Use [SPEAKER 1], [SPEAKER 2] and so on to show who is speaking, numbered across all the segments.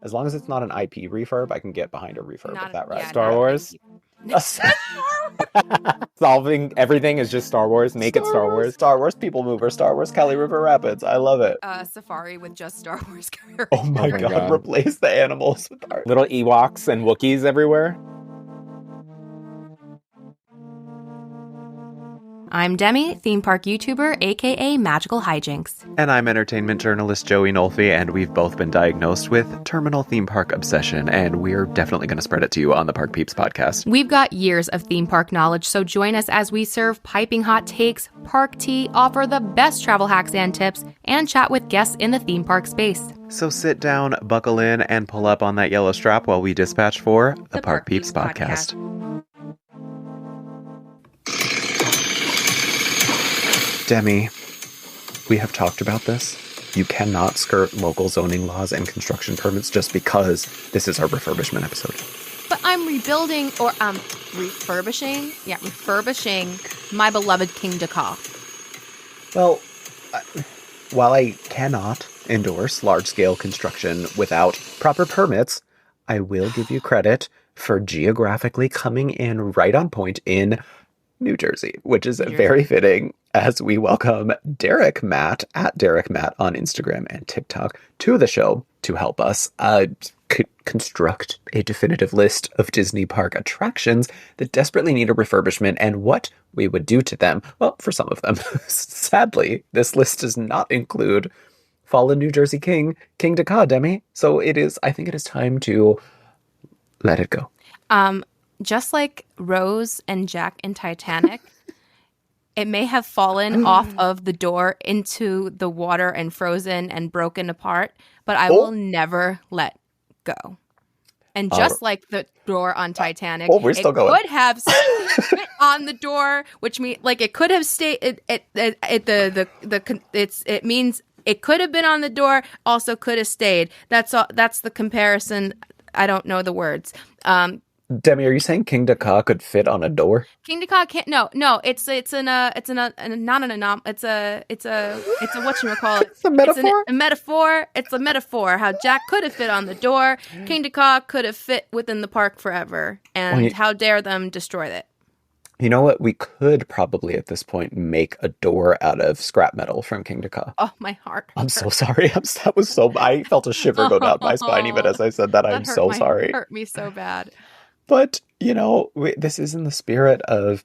[SPEAKER 1] As long as it's not an IP refurb, I can get behind a refurb
[SPEAKER 2] Not
[SPEAKER 1] with that, right?
[SPEAKER 2] yeah,
[SPEAKER 3] Star
[SPEAKER 2] not a
[SPEAKER 3] Wars? Solving everything is just Star Wars. Make it Star Wars.
[SPEAKER 1] Star Wars People Mover, Star Wars Cali River Rapids. I love it.
[SPEAKER 2] Safari with just Star Wars characters.
[SPEAKER 1] Oh my
[SPEAKER 3] my
[SPEAKER 1] god,
[SPEAKER 3] God.
[SPEAKER 1] replace the animals with art.
[SPEAKER 3] Little Ewoks and Wookiees everywhere.
[SPEAKER 2] I'm Demi, theme park YouTuber, aka Magical Hijinks.
[SPEAKER 1] And I'm entertainment journalist Joey Nolfi, and we've both been diagnosed with terminal theme park obsession, and we're definitely going to spread it to you on the Park Peeps podcast.
[SPEAKER 2] We've got years of theme park knowledge, so join us as we serve piping hot takes, park tea, offer the best travel hacks and tips, and chat with guests in the theme park space.
[SPEAKER 1] So sit down, buckle in, and pull up on that yellow strap while we dispatch for the Park Peeps podcast. Demi, we have talked about this. You cannot skirt local zoning laws and construction permits just because this is our refurbishment episode.
[SPEAKER 2] But I'm rebuilding, or refurbishing my beloved King Dakar.
[SPEAKER 1] Well, while I cannot endorse large-scale construction without proper permits, I will give you credit for geographically coming in right on point in New Jersey, which is very fitting as we welcome Derek Matt at Derek Matt on Instagram and TikTok to the show to help us construct a definitive list of Disney park attractions that desperately need a refurbishment and what we would do to them. Well, for some of them. Sadly, this list does not include fallen New Jersey King Dakar, Demi. So I think it is time to let it go.
[SPEAKER 2] Just like Rose and Jack in Titanic, it may have fallen off of the door into the water and frozen and broken apart, but I will never let go. And just like the door on Titanic,
[SPEAKER 1] we're still going.
[SPEAKER 2] Could have stayed on the door, which means like it could have stayed. It means it could have been on the door, also could have stayed. That's all. That's the comparison. I don't know the words.
[SPEAKER 1] Demi, are you saying King Dakar could fit on a door?
[SPEAKER 2] King Dakar can't. No. It's what you call it?
[SPEAKER 1] It's a metaphor.
[SPEAKER 2] It's a metaphor. It's a metaphor. How Jack could have fit on the door. King Dakar could have fit within the park forever. And how dare them destroy it?
[SPEAKER 1] You know what? We could probably at this point make a door out of scrap metal from King Dakar.
[SPEAKER 2] Oh, my heart.
[SPEAKER 1] I'm so sorry. I felt a shiver go down my spine even as I said that. I'm so sorry.
[SPEAKER 2] It hurt me so bad.
[SPEAKER 1] But, this is in the spirit of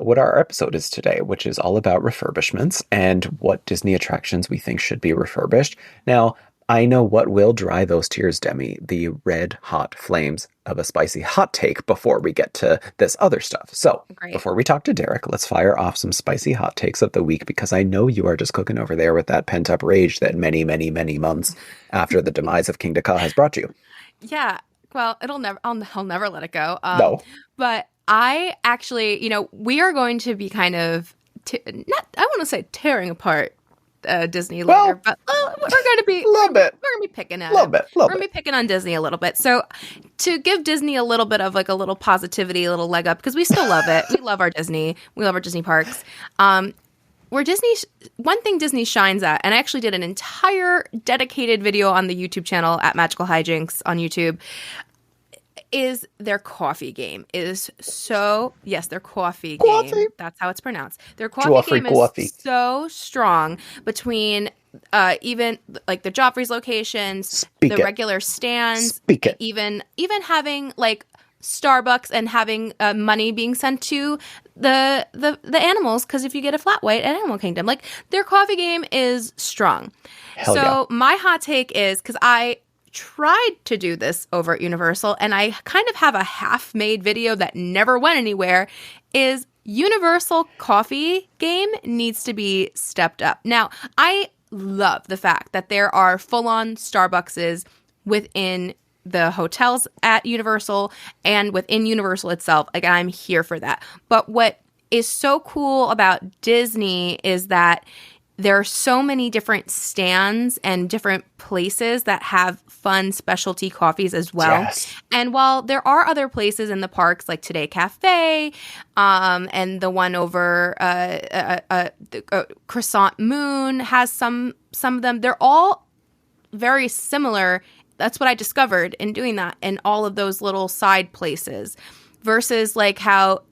[SPEAKER 1] what our episode is today, which is all about refurbishments and what Disney attractions we think should be refurbished. Now, I know what will dry those tears, Demi, the red hot flames of a spicy hot take before we get to this other stuff. So Before we talk to Derek, let's fire off some spicy hot takes of the week, because I know you are just cooking over there with that pent up rage that many, many, many months after the demise of King Dakar has brought you.
[SPEAKER 2] Yeah. Well, I'll never let it go.
[SPEAKER 1] No.
[SPEAKER 2] But I actually, we are going to be kind of, I want to say tearing apart Disney later, but we're going to be
[SPEAKER 1] a little bit.
[SPEAKER 2] We're going to be picking at
[SPEAKER 1] it. We're
[SPEAKER 2] going to be picking on Disney a little bit. So to give Disney a little bit of like a little positivity, a little leg up, because we still love it. We love our Disney. We love our Disney parks. One thing Disney shines at, and I actually did an entire dedicated video on the YouTube channel at Magical Hijinks on YouTube, is their coffee game. Their coffee game. That's how it's pronounced. Their coffee game is so strong between even like the Joffrey's locations, regular stands, even having like Starbucks and having money being sent to the animals, because if you get a flat white at Animal Kingdom, like their coffee game is strong. My hot take is, because I tried to do this over at Universal and I kind of have a half-made video that never went anywhere, is Universal coffee game needs to be stepped up. Now, I love the fact that there are full-on Starbuckses within the hotels at Universal and within Universal itself. Like, I'm here for that. But what is so cool about Disney is that there are so many different stands and different places that have fun specialty coffees as well.
[SPEAKER 1] Yes.
[SPEAKER 2] And while there are other places in the parks like Today Cafe and the one over Croissant Moon has some of them, they're all very similar that's what I discovered in doing that, in all of those little side places, versus like how,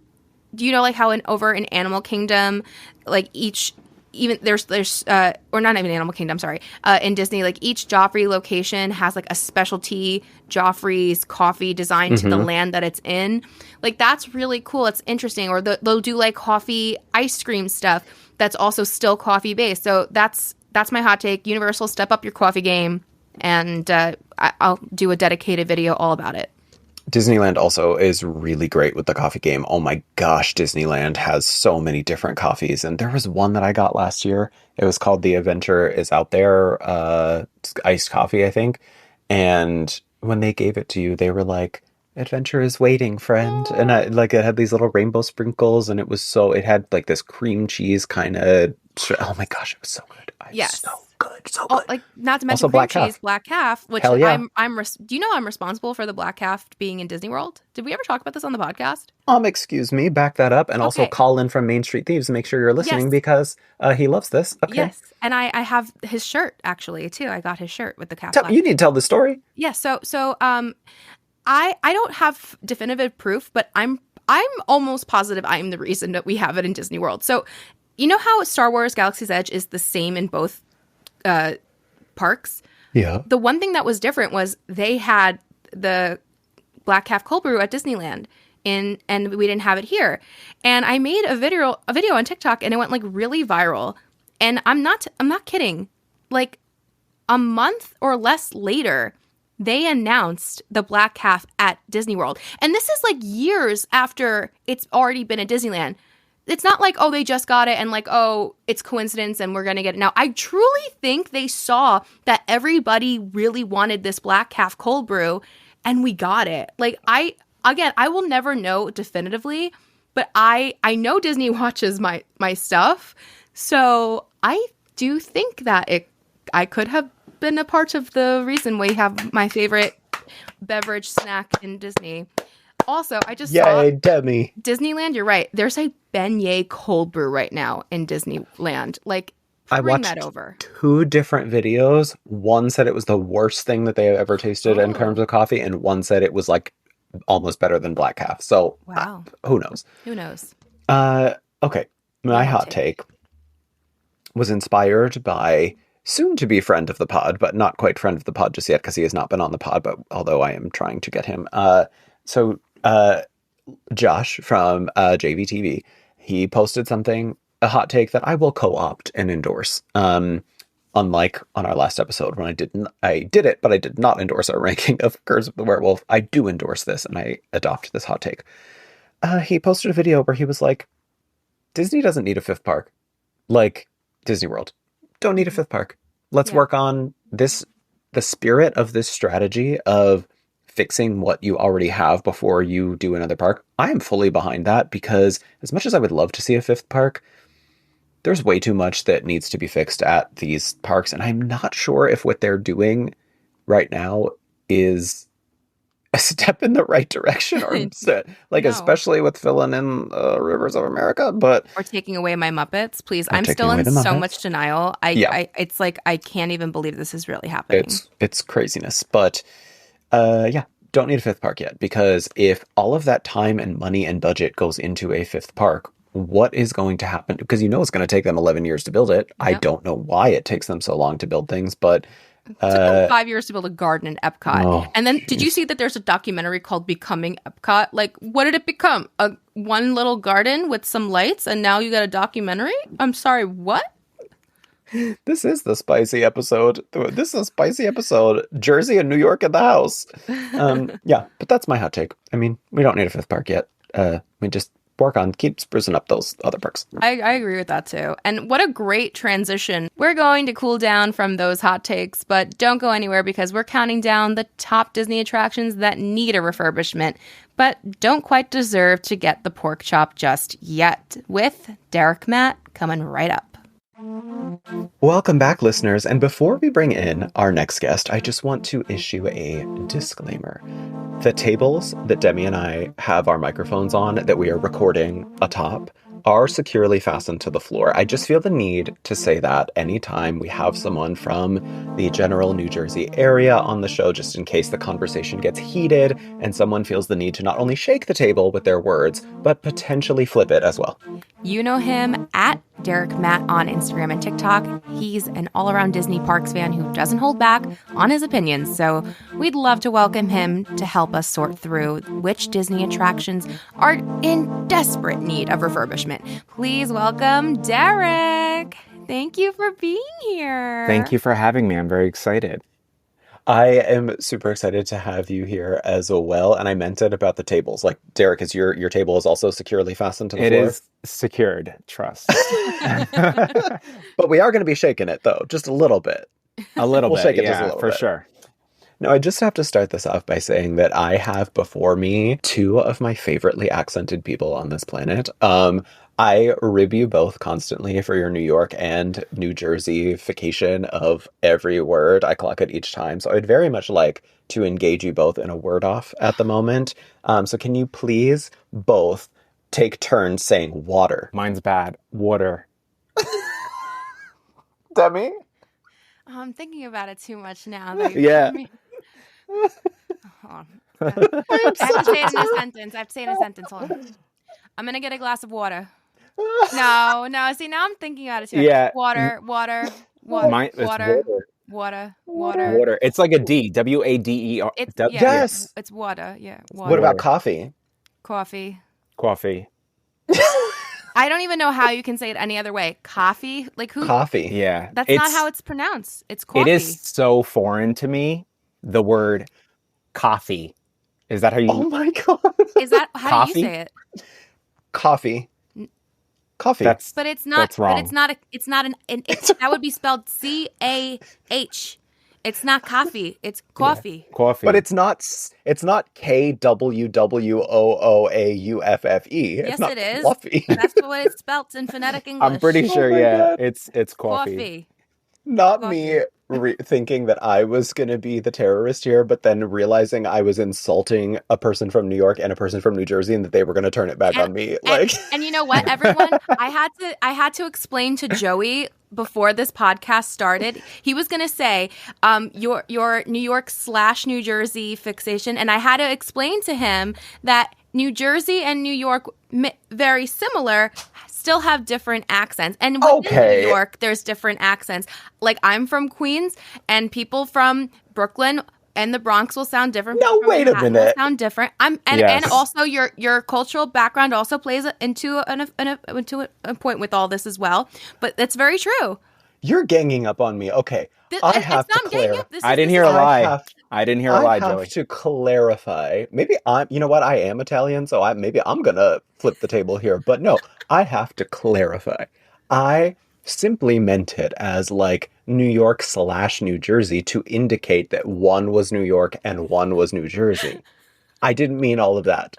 [SPEAKER 2] do you know like how over in Animal Kingdom, like there's or not even Animal Kingdom, sorry, in Disney, like each Joffrey location has like a specialty Joffrey's coffee designed to the land that it's in. Like that's really cool. It's interesting. Or they'll do like coffee ice cream stuff that's also still coffee based. So that's my hot take. Universal, step up your coffee game, and I'll do a dedicated video all about it.
[SPEAKER 1] Disneyland also is really great with the coffee game. Oh my gosh, Disneyland has so many different coffees. And there was one that I got last year. It was called The Adventure is Out There, iced coffee, I think. And when they gave it to you, they were like, adventure is waiting, friend. And it had these little rainbow sprinkles, and it had like this cream cheese kind of, oh my gosh, it was so good.
[SPEAKER 2] Yes.
[SPEAKER 1] So good, so good.
[SPEAKER 2] Like, not to mention cream cheese, Black Calf, which do you know I'm responsible for the Black Calf being in Disney World? Did we ever talk about this on the podcast?
[SPEAKER 1] Excuse me, back that up, and also call in from Main Street Thieves and make sure you're listening, because he loves this. Okay.
[SPEAKER 2] Yes, and I have his shirt actually too. I got his shirt with the calf.
[SPEAKER 1] You need to tell the story.
[SPEAKER 2] Yeah, so I don't have definitive proof, but I'm almost positive I'm the reason that we have it in Disney World. So, you know how Star Wars Galaxy's Edge is the same in both parks?
[SPEAKER 1] Yeah.
[SPEAKER 2] The one thing that was different was they had the Black Calf cold brew at Disneyland, and we didn't have it here. And I made a video on TikTok, and it went like really viral. And I'm not kidding. Like a month or less later, they announced the Black Calf at Disney World. And this is like years after it's already been at Disneyland. It's not like, oh, they just got it and like, oh, it's coincidence and we're going to get it now. I truly think they saw that everybody really wanted this Black Calf cold brew, and we got it. Like, I will never know definitively, but I know Disney watches my stuff. So I do think that I could have been a part of the reason we have my favorite beverage snack in Disney. Also, I just saw
[SPEAKER 1] Demi.
[SPEAKER 2] Disneyland. You're right. There's a beignet cold brew right now in Disneyland. Like, bring that over.
[SPEAKER 1] 2 different videos. One said it was the worst thing that they have ever tasted in terms of coffee, and one said it was like almost better than Black Calf. So,
[SPEAKER 2] wow.
[SPEAKER 1] Who knows?
[SPEAKER 2] Who knows?
[SPEAKER 1] Okay. My hot take was inspired by soon-to-be friend of the pod, but not quite friend of the pod just yet because he has not been on the pod, but although I am trying to get him. Josh from JVTV, he posted a hot take that I will co-opt and endorse. Unlike on our last episode when I did it, but I did not endorse our ranking of Curse of the Werewolf. I do endorse this, and I adopt this hot take. He posted a video where he was like, Disney doesn't need a 5th park. Like Disney World. Don't need a 5th park. Let's work on the spirit of this strategy of fixing what you already have before you do another park. I am fully behind that, because as much as I would love to see a 5th park, there's way too much that needs to be fixed at these parks. And I'm not sure if what they're doing right now is a step in the right direction, or especially with filling in Rivers of America, or
[SPEAKER 2] taking away my Muppets, please. I'm still in so much denial. It's like I can't even believe this is really happening.
[SPEAKER 1] It's craziness, but don't need a 5th park yet, because if all of that time and money and budget goes into a 5th park, what is going to happen? Because it's going to take them 11 years to build it. Yep. I don't know why it takes them so long to build things, but
[SPEAKER 2] it took them 5 years to build a garden in Epcot. Oh, and then did you see that there's a documentary called Becoming Epcot? Like, what did it become? One little garden with some lights, and now you got a documentary? I'm sorry, what?
[SPEAKER 1] This is the spicy episode. Jersey and New York in the house. But that's my hot take. I mean, we don't need a 5th park yet. We just keep sprucing up those other parks.
[SPEAKER 2] I agree with that too. And what a great transition. We're going to cool down from those hot takes, but don't go anywhere, because we're counting down the top Disney attractions that need a refurbishment, but don't quite deserve to get the pork chop just yet, with Derek Matt coming right up.
[SPEAKER 1] Welcome back, listeners, and before we bring in our next guest, I just want to issue a disclaimer. The tables that Demi and I have our microphones on that we are recording atop are securely fastened to the floor. I just feel the need to say that anytime we have someone from the general New Jersey area on the show, just in case the conversation gets heated and someone feels the need to not only shake the table with their words, but potentially flip it as well.
[SPEAKER 2] You know him at Derek Matt on Instagram and TikTok. He's an all-around Disney Parks fan who doesn't hold back on his opinions, so we'd love to welcome him to help us sort through which Disney attractions are in desperate need of refurbishment. Please welcome Derek. Thank you for being here.
[SPEAKER 3] Thank you for having me. I'm very excited.
[SPEAKER 1] I am super excited to have you here as well, and I meant it about the tables. Like, Derek, is your table is also securely fastened to the floor?
[SPEAKER 3] It is secured, trust.
[SPEAKER 1] But we are going to be shaking it, though, just a little bit.
[SPEAKER 3] A little
[SPEAKER 1] We'll
[SPEAKER 3] bit,
[SPEAKER 1] shake it just a
[SPEAKER 3] yeah,
[SPEAKER 1] little
[SPEAKER 3] for
[SPEAKER 1] bit.
[SPEAKER 3] sure.
[SPEAKER 1] No, I just have to start this off by saying that I have before me two of my favoritely accented people on this planet. I rib you both constantly for your New York and New Jersey-fication of every word. I clock it each time. So I'd very much like to engage you both in a word off at the moment. So can you please both take turns saying water?
[SPEAKER 3] Mine's bad. Water.
[SPEAKER 1] Demi?
[SPEAKER 2] I'm thinking about it too much now.
[SPEAKER 3] Yeah.
[SPEAKER 2] I have to say it in a sentence. Hold on. I'm going to get a glass of water. No. See, now I'm thinking about it too.
[SPEAKER 3] Yeah.
[SPEAKER 2] Water.
[SPEAKER 3] Mine, it's
[SPEAKER 2] Water.
[SPEAKER 3] It's like a D. W-A-D-E-R.
[SPEAKER 1] Yes.
[SPEAKER 2] It's water. Yeah. Water.
[SPEAKER 1] What about coffee?
[SPEAKER 2] Coffee?
[SPEAKER 3] Coffee.
[SPEAKER 2] I don't even know how you can say it any other way. Coffee? Like who?
[SPEAKER 1] Coffee.
[SPEAKER 3] Yeah.
[SPEAKER 2] That's not how it's pronounced. It's coffee.
[SPEAKER 3] It is so foreign to me, the word coffee. Is that how you...
[SPEAKER 1] Oh my God.
[SPEAKER 2] Is that how do you say it?
[SPEAKER 1] Coffee. Coffee.
[SPEAKER 2] But it's not.
[SPEAKER 3] That's wrong.
[SPEAKER 2] But it's not that would be spelled C-A-H. It's not coffee. It's coffee.
[SPEAKER 3] Yeah. Coffee.
[SPEAKER 1] But it's not KwwwooauffE.
[SPEAKER 2] Yes,
[SPEAKER 1] It's not
[SPEAKER 2] it is.
[SPEAKER 1] fluffy.
[SPEAKER 2] That's the way it's spelled in phonetic English.
[SPEAKER 3] I'm pretty sure,
[SPEAKER 1] my
[SPEAKER 3] yeah.
[SPEAKER 1] God.
[SPEAKER 3] It's coffee.
[SPEAKER 1] Not
[SPEAKER 2] Coffee.
[SPEAKER 1] me thinking that I was going to be the terrorist here, but then realizing I was insulting a person from New York and a person from New Jersey and that they were going to turn it back on me.
[SPEAKER 2] And you know what, everyone? I had to explain to Joey before this podcast started. He was going to say your New York / New Jersey fixation, and I had to explain to him that New Jersey and New York, very similar, still have different accents. And within New York, there's different accents. Like, I'm from Queens, and people from Brooklyn and the Bronx will sound different.
[SPEAKER 1] No, wait a minute.
[SPEAKER 2] Will sound different. And also your cultural background also plays into a point with all this as well. But that's very true.
[SPEAKER 1] You're ganging up on me. Okay. I have to clarify.
[SPEAKER 3] I didn't hear a lie. I didn't hear a lie, Joey.
[SPEAKER 1] I have to clarify. Maybe you know what? I am Italian, so maybe I'm going to flip the table here. But no, I have to clarify. I simply meant it as like New York / New Jersey to indicate that one was New York and one was New Jersey. I didn't mean all of that.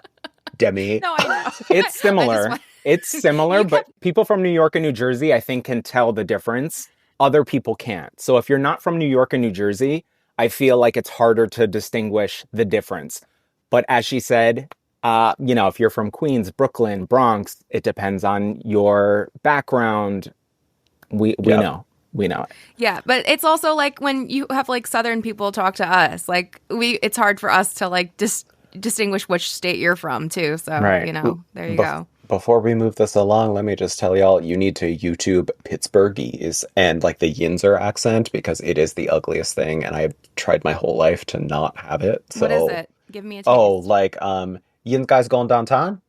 [SPEAKER 1] Demi.
[SPEAKER 2] No, I know.
[SPEAKER 3] It's similar. It's similar, but people from New York and New Jersey, I think, can tell the difference. Other people can't. So if you're not from New York and New Jersey, I feel like it's harder to distinguish the difference. But as she said, if you're from Queens, Brooklyn, Bronx, it depends on your background. We know. We know it.
[SPEAKER 2] Yeah, but it's also like when you have like Southern people talk to us, like it's hard for us to like distinguish which state you're from too. So,
[SPEAKER 3] right.
[SPEAKER 2] There you go.
[SPEAKER 1] Before we move this along, let me just tell y'all, you need to YouTube Pittsburghese and like the Yinzer accent because it is the ugliest thing and I've tried my whole life to not have it. So,
[SPEAKER 2] what is it? Give me a taste.
[SPEAKER 1] Oh, like, Yin guys going downtown?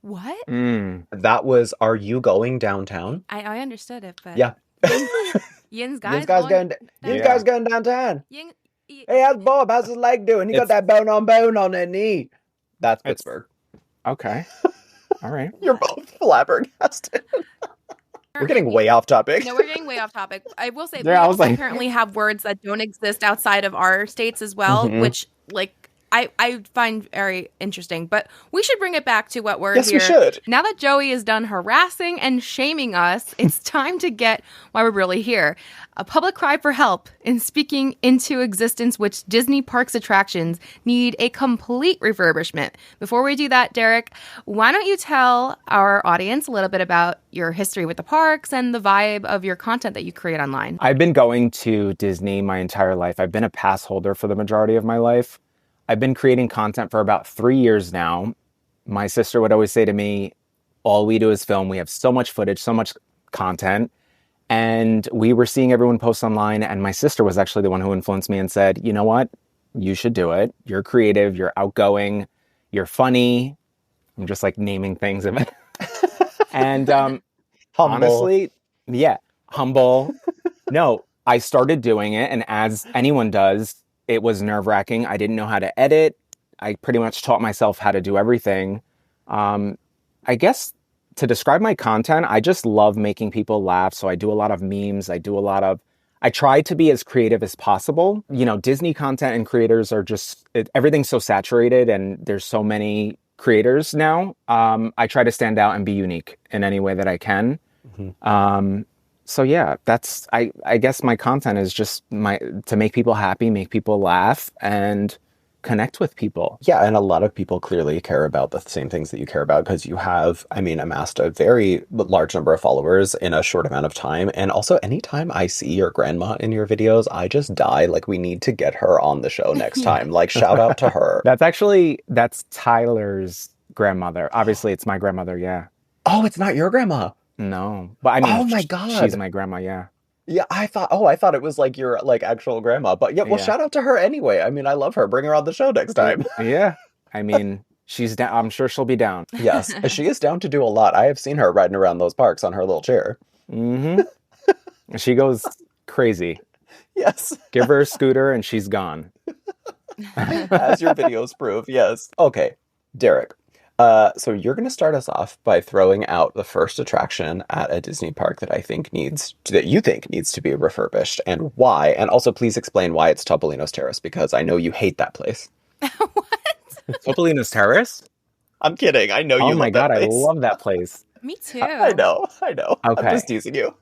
[SPEAKER 2] What?
[SPEAKER 1] That was, are you going downtown?
[SPEAKER 2] I understood it, but...
[SPEAKER 1] Yeah.
[SPEAKER 2] Yin's guys
[SPEAKER 1] going downtown. Hey, how's Bob? How's his leg doing? He got that bone on that knee. That's Pittsburgh.
[SPEAKER 3] Okay. All right.
[SPEAKER 1] You're both flabbergasted. We're getting way off topic.
[SPEAKER 2] No, we're getting way off topic. I will say,
[SPEAKER 3] I was like,
[SPEAKER 2] apparently have words that don't exist outside of our states as well, which, like, I find very interesting. But we should bring it back to what we're here.
[SPEAKER 1] Yes, we should.
[SPEAKER 2] Now that Joey is done harassing and shaming us, it's time to get why we're really here. A public cry for help in speaking into existence which Disney parks attractions need a complete refurbishment. Before we do that, Derek, why don't you tell our audience a little bit about your history with the parks and the vibe of your content that you create online?
[SPEAKER 3] I've been going to Disney my entire life. I've been a pass holder for the majority of my life. I've been creating content for about 3 years now. My sister would always say to me, all we do is film. We have so much footage, so much content. And we were seeing everyone post online. And my sister was actually the one who influenced me and said, you know what? You should do it. You're creative. You're outgoing. You're funny. I'm just like naming things of it. And honestly, yeah, humble. No, I started doing it. And as anyone does, it was nerve-wracking. I didn't know how to edit. I pretty much taught myself how to do everything. I guess to describe my content, I just love making people laugh. So I do a lot of memes. I try to be as creative as possible. You know, Disney content and creators are everything's so saturated and there's so many creators now. I try to stand out and be unique in any way that I can. Mm-hmm. So yeah, I guess my content is just to make people happy, make people laugh, and connect with people.
[SPEAKER 1] Yeah, and a lot of people clearly care about the same things that you care about because you have, amassed a very large number of followers in a short amount of time. And also, anytime I see your grandma in your videos, I just die. Like, we need to get her on the show next time. Like, shout out to her.
[SPEAKER 3] That's Tyler's grandmother. Obviously, it's my grandmother, yeah.
[SPEAKER 1] Oh, it's not your grandma?
[SPEAKER 3] No. But
[SPEAKER 1] oh my God.
[SPEAKER 3] She's my grandma, yeah.
[SPEAKER 1] Yeah, I thought it was like your actual grandma. But yeah, well, shout out to her anyway. I love her. Bring her on the show next time.
[SPEAKER 3] Yeah. She's down. I'm sure she'll be down.
[SPEAKER 1] Yes, she is down to do a lot. I have seen her riding around those parks on her little chair.
[SPEAKER 3] Mm-hmm. She goes crazy.
[SPEAKER 1] Yes.
[SPEAKER 3] Give her a scooter and she's gone.
[SPEAKER 1] As your videos prove, yes. Okay, Derek. So you're going to start us off by throwing out the first attraction at a Disney park that you think needs to be refurbished and why. And also please explain why it's Topolino's Terrace, because I know you hate that place.
[SPEAKER 2] What?
[SPEAKER 3] Topolino's Terrace?
[SPEAKER 1] I'm kidding. I know you love that place. Oh my God,
[SPEAKER 3] I love that place.
[SPEAKER 2] Me too.
[SPEAKER 1] I know. Okay. I'm just teasing you.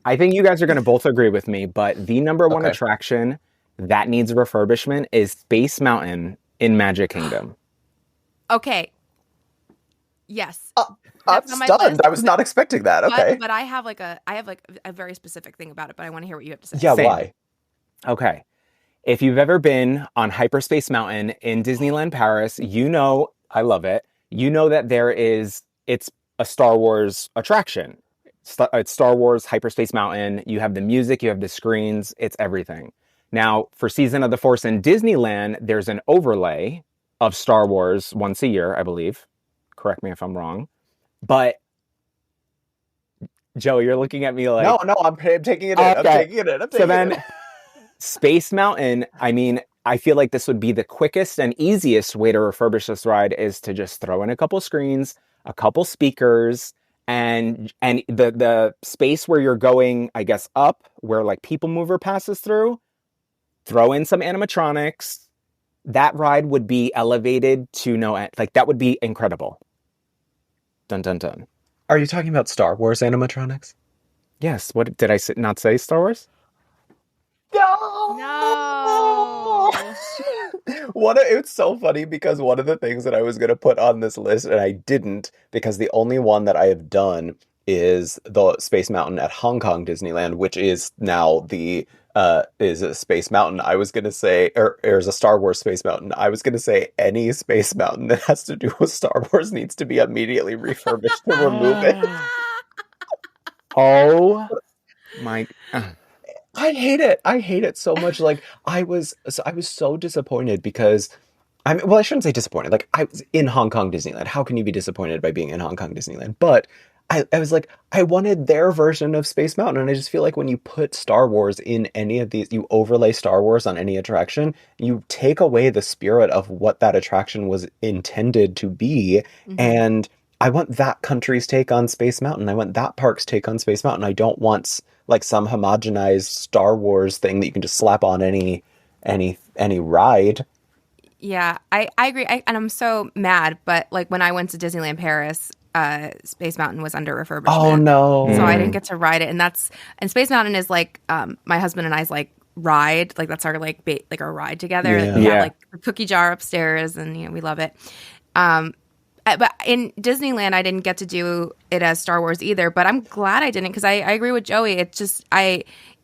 [SPEAKER 3] I think you guys are going to both agree with me, but the number one attraction that needs refurbishment is Space Mountain in Magic Kingdom.
[SPEAKER 2] Okay. Yes.
[SPEAKER 1] I'm stunned. I was not expecting that. Okay.
[SPEAKER 2] But I have a very specific thing about it, but I want to hear what you have to say.
[SPEAKER 1] Yeah, why?
[SPEAKER 3] Okay. If you've ever been on Hyperspace Mountain in Disneyland Paris, you know, I love it. You know that it's a Star Wars attraction. It's Star Wars Hyperspace Mountain. You have the music, you have the screens, it's everything. Now, for Season of the Force in Disneyland, there's an overlay of Star Wars once a year, I believe. Correct me if I'm wrong. But, Joe, you're looking at me like...
[SPEAKER 1] No, I'm taking it in. Okay. I'm taking it in.
[SPEAKER 3] So then, Space Mountain, I feel like this would be the quickest and easiest way to refurbish this ride is to just throw in a couple screens, a couple speakers, and the space where you're going, I guess, up, where like People Mover passes through, throw in some animatronics. That ride would be elevated to no end. Like, that would be incredible. Dun, dun, dun.
[SPEAKER 1] Are you talking about Star Wars animatronics?
[SPEAKER 3] Yes. What did I not say Star Wars?
[SPEAKER 2] No.
[SPEAKER 1] It's so funny because one of the things that I was going to put on this list and I didn't, because the only one that I have done is the Space Mountain at Hong Kong Disneyland, which is now is a Space Mountain. I was going to say, or is a Star Wars Space Mountain. I was going to say any Space Mountain that has to do with Star Wars needs to be immediately refurbished to remove it.
[SPEAKER 3] Oh my...
[SPEAKER 1] I hate it. I hate it so much. Like, I was so disappointed because I shouldn't say disappointed. Like, I was in Hong Kong Disneyland. How can you be disappointed by being in Hong Kong Disneyland? But I was like, I wanted their version of Space Mountain. And I just feel like when you put Star Wars in any of these, you overlay Star Wars on any attraction, you take away the spirit of what that attraction was intended to be. Mm-hmm. And I want that country's take on Space Mountain. I want that park's take on Space Mountain. I don't want like some homogenized Star Wars thing that you can just slap on any ride.
[SPEAKER 2] Yeah, I agree. And I'm so mad, but like when I went to Disneyland Paris, Space Mountain was under refurbishment.
[SPEAKER 1] Oh no.
[SPEAKER 2] So I didn't get to ride it. And Space Mountain is like my husband and I's like ride. Like that's our like our ride together.
[SPEAKER 1] Yeah.
[SPEAKER 2] We have like a cookie jar upstairs and we love it. But in Disneyland, I didn't get to do it as Star Wars either, but I'm glad I didn't because I agree with Joey. It's just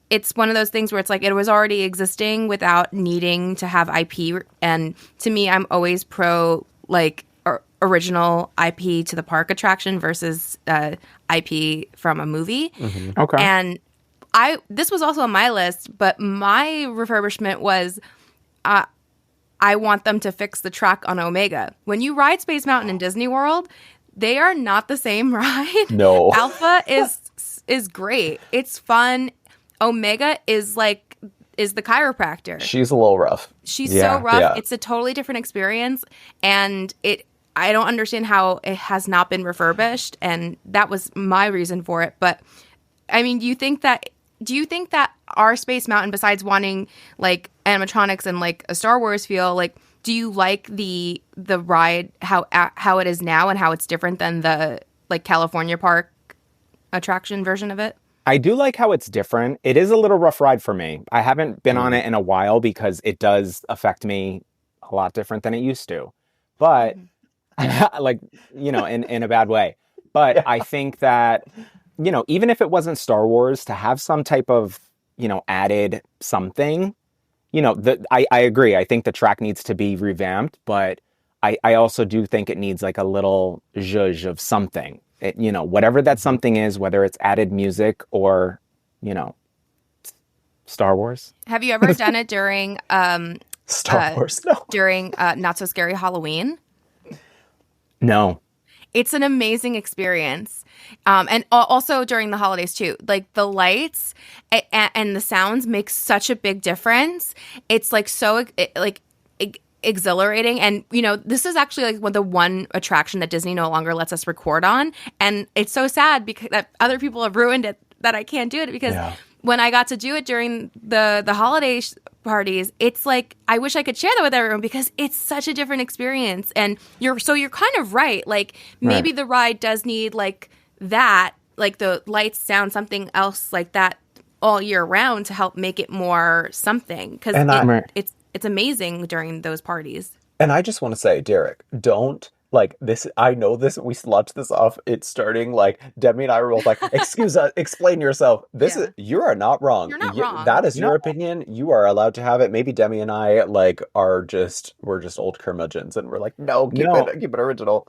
[SPEAKER 2] it's one of those things where it's like it was already existing without needing to have IP. And to me, I'm always pro original IP to the park attraction versus IP from a movie.
[SPEAKER 3] Mm-hmm. Okay.
[SPEAKER 2] And this was also on my list, but my refurbishment was I want them to fix the track on Omega. When you ride Space Mountain in Disney World, they are not the same ride.
[SPEAKER 1] No.
[SPEAKER 2] Alpha is great. It's fun. Omega is the chiropractor.
[SPEAKER 1] She's a little rough.
[SPEAKER 2] She's so rough. Yeah. It's a totally different experience, and I don't understand how it has not been refurbished, and that was my reason for it. But I mean, do you think that our Space Mountain, besides wanting like animatronics and like a Star Wars feel, like do you like the ride how it is now and how it's different than the like California Park attraction version of it?
[SPEAKER 3] I do like how it's different. It is a little rough ride for me. I haven't been on it in a while because it does affect me a lot different than it used to. But like, in a bad way. But I think that, even if it wasn't Star Wars, to have some type of, added something, I agree. I think the track needs to be revamped, but I also do think it needs like a little zhuzh of something. Whatever that something is, whether it's added music or, Star Wars.
[SPEAKER 2] Have you ever done it during
[SPEAKER 1] Star Wars? No.
[SPEAKER 2] During Not So Scary Halloween?
[SPEAKER 3] No.
[SPEAKER 2] It's an amazing experience. And also during the holidays too. Like the lights and the sounds make such a big difference. It's like so exhilarating. And this is actually like the one attraction that Disney no longer lets us record on, and it's so sad because that other people have ruined it that I can't do it because when I got to do it during the holiday parties, it's like I wish I could share that with everyone because it's such a different experience. And you're kind of right, like maybe the ride does need like that, like the lights, sound, something else like that all year round to help make it more something, because it's amazing during those parties.
[SPEAKER 1] And I just want to say, Derek, don't like this. I know this. We slept this off. It's starting like Demi and I were both like, excuse us, explain yourself. You are not wrong.
[SPEAKER 2] You're not wrong.
[SPEAKER 1] That is your opinion. You are allowed to have it. Maybe Demi and I we're just old curmudgeons and we're like, no, keep it original.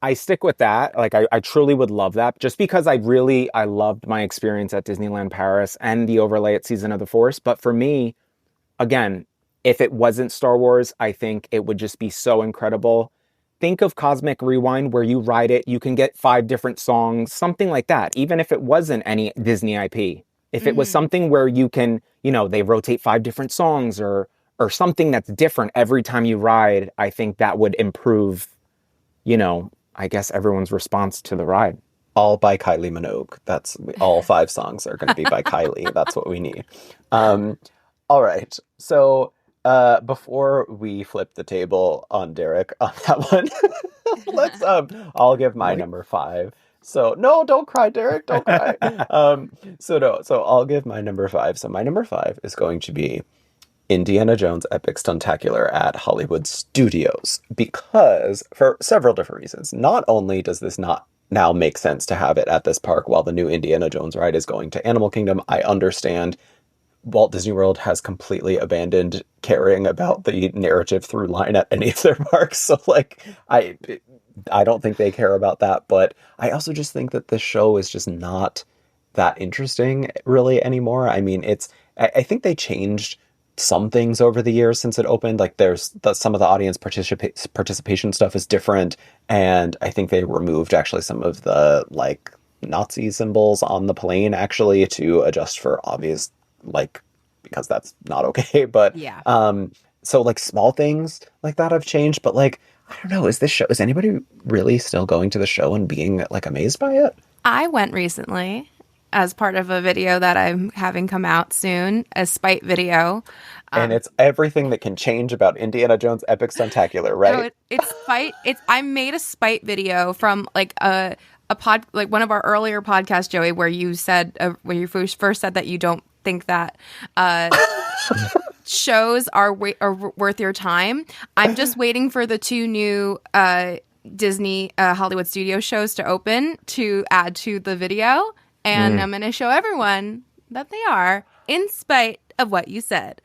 [SPEAKER 3] I stick with that. Like I truly would love that just because I loved my experience at Disneyland Paris and the overlay at Season of the Force. But for me, again, if it wasn't Star Wars, I think it would just be so incredible. Think of Cosmic Rewind where you ride it, you can get 5 different songs, something like that. Even if it wasn't any Disney IP. If it was something where you can, they rotate 5 different songs or something that's different every time you ride, I think that would improve, I guess everyone's response to the ride.
[SPEAKER 1] All by Kylie Minogue. That's all 5 songs are going to be by Kylie. That's what we need. All right. So before we flip the table on Derek on that one, let's I'll give my number 5. So no, don't cry, Derek. Don't cry. So I'll give my number 5. So my number 5 is going to be Indiana Jones Epic Stuntacular at Hollywood Studios, because for several different reasons. Not only does this not now make sense to have it at this park while the new Indiana Jones ride is going to Animal Kingdom, I understand Walt Disney World has completely abandoned caring about the narrative through line at any of their parks. So I don't think they care about that, but I also just think that this show is just not that interesting really anymore. I mean, I think they changed some things over the years since it opened. Like some of the audience participation stuff is different. And I think they removed actually some of the Nazi symbols on the plane actually to adjust for obvious, because that's not okay. But
[SPEAKER 2] yeah.
[SPEAKER 1] So small things like that have changed, but I don't know, is anybody really still going to the show and being amazed by it?
[SPEAKER 2] I went recently. as part of a video that I'm having come out soon, a spite video.
[SPEAKER 1] And it's everything that can change about Indiana Jones Epic Stuntacular, right?
[SPEAKER 2] No, it's spite. I made a spite video from like a pod, like one of our earlier podcasts, Joey, where you said when you first said that you don't think that shows are worth your time. I'm just waiting for the 2 new Disney Hollywood Studio shows to open to add to the video, and I'm going to show everyone that they are, in spite of what you said.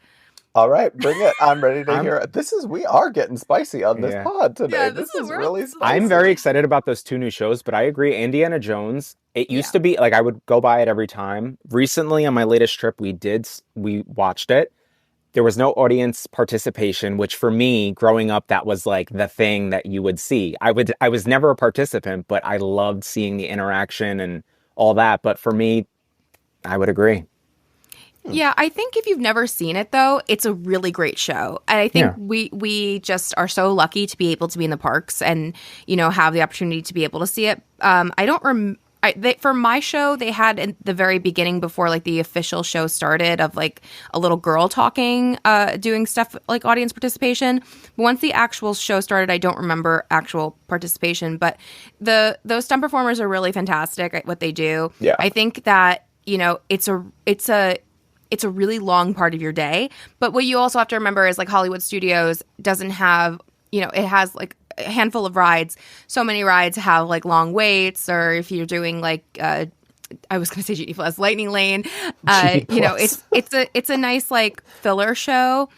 [SPEAKER 1] All right, bring it. I'm ready to hear it. We are getting spicy on this pod today.
[SPEAKER 2] Yeah,
[SPEAKER 1] this is really spicy.
[SPEAKER 3] I'm very excited about those 2 new shows, but I agree. Indiana Jones, it used to be, like, I would go by it every time. Recently, on my latest trip, we watched it. There was no audience participation, which for me, growing up, that was like the thing that you would see. I was never a participant, but I loved seeing the interaction and all that. But for me, I would agree.
[SPEAKER 2] Yeah, I think if you've never seen it, though, it's a really great show. And I think we just are so lucky to be able to be in the parks and, have the opportunity to be able to see it. For my show, they had in the very beginning, before like the official show started, of like a little girl talking, doing stuff like audience participation. But once the actual show started, I don't remember actual participation. But those stunt performers are really fantastic at what they do. Yeah. I think that it's a really long part of your day. But what you also have to remember is like Hollywood Studios doesn't have, it has like a handful of rides. So many rides have like long waits, or if you're doing like, I was going to say Genie Plus, Lightning Lane, it's a nice like filler show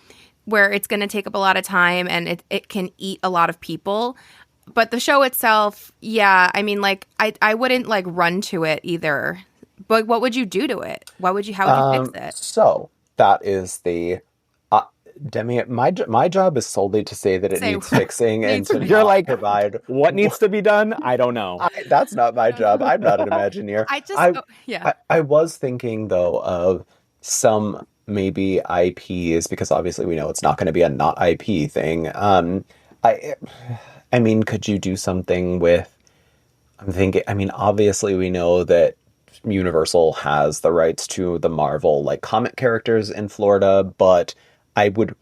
[SPEAKER 2] where it's going to take up a lot of time and it can eat a lot of people. But the show itself, I mean, like I wouldn't like run to it either. But what would you do to it? How would you fix it?
[SPEAKER 1] So that is the Demi. My job is solely to say that it needs fixing and to
[SPEAKER 3] you're like
[SPEAKER 1] provide
[SPEAKER 3] what needs to be done. I don't know.
[SPEAKER 1] That's not my job. I'm not an Imagineer. I was thinking though of some maybe IPs, because obviously we know it's not going to be a not IP thing. I mean, could you do something with? I'm thinking. I mean, obviously we know that Universal has the rights to the Marvel like comic characters in Florida, but I would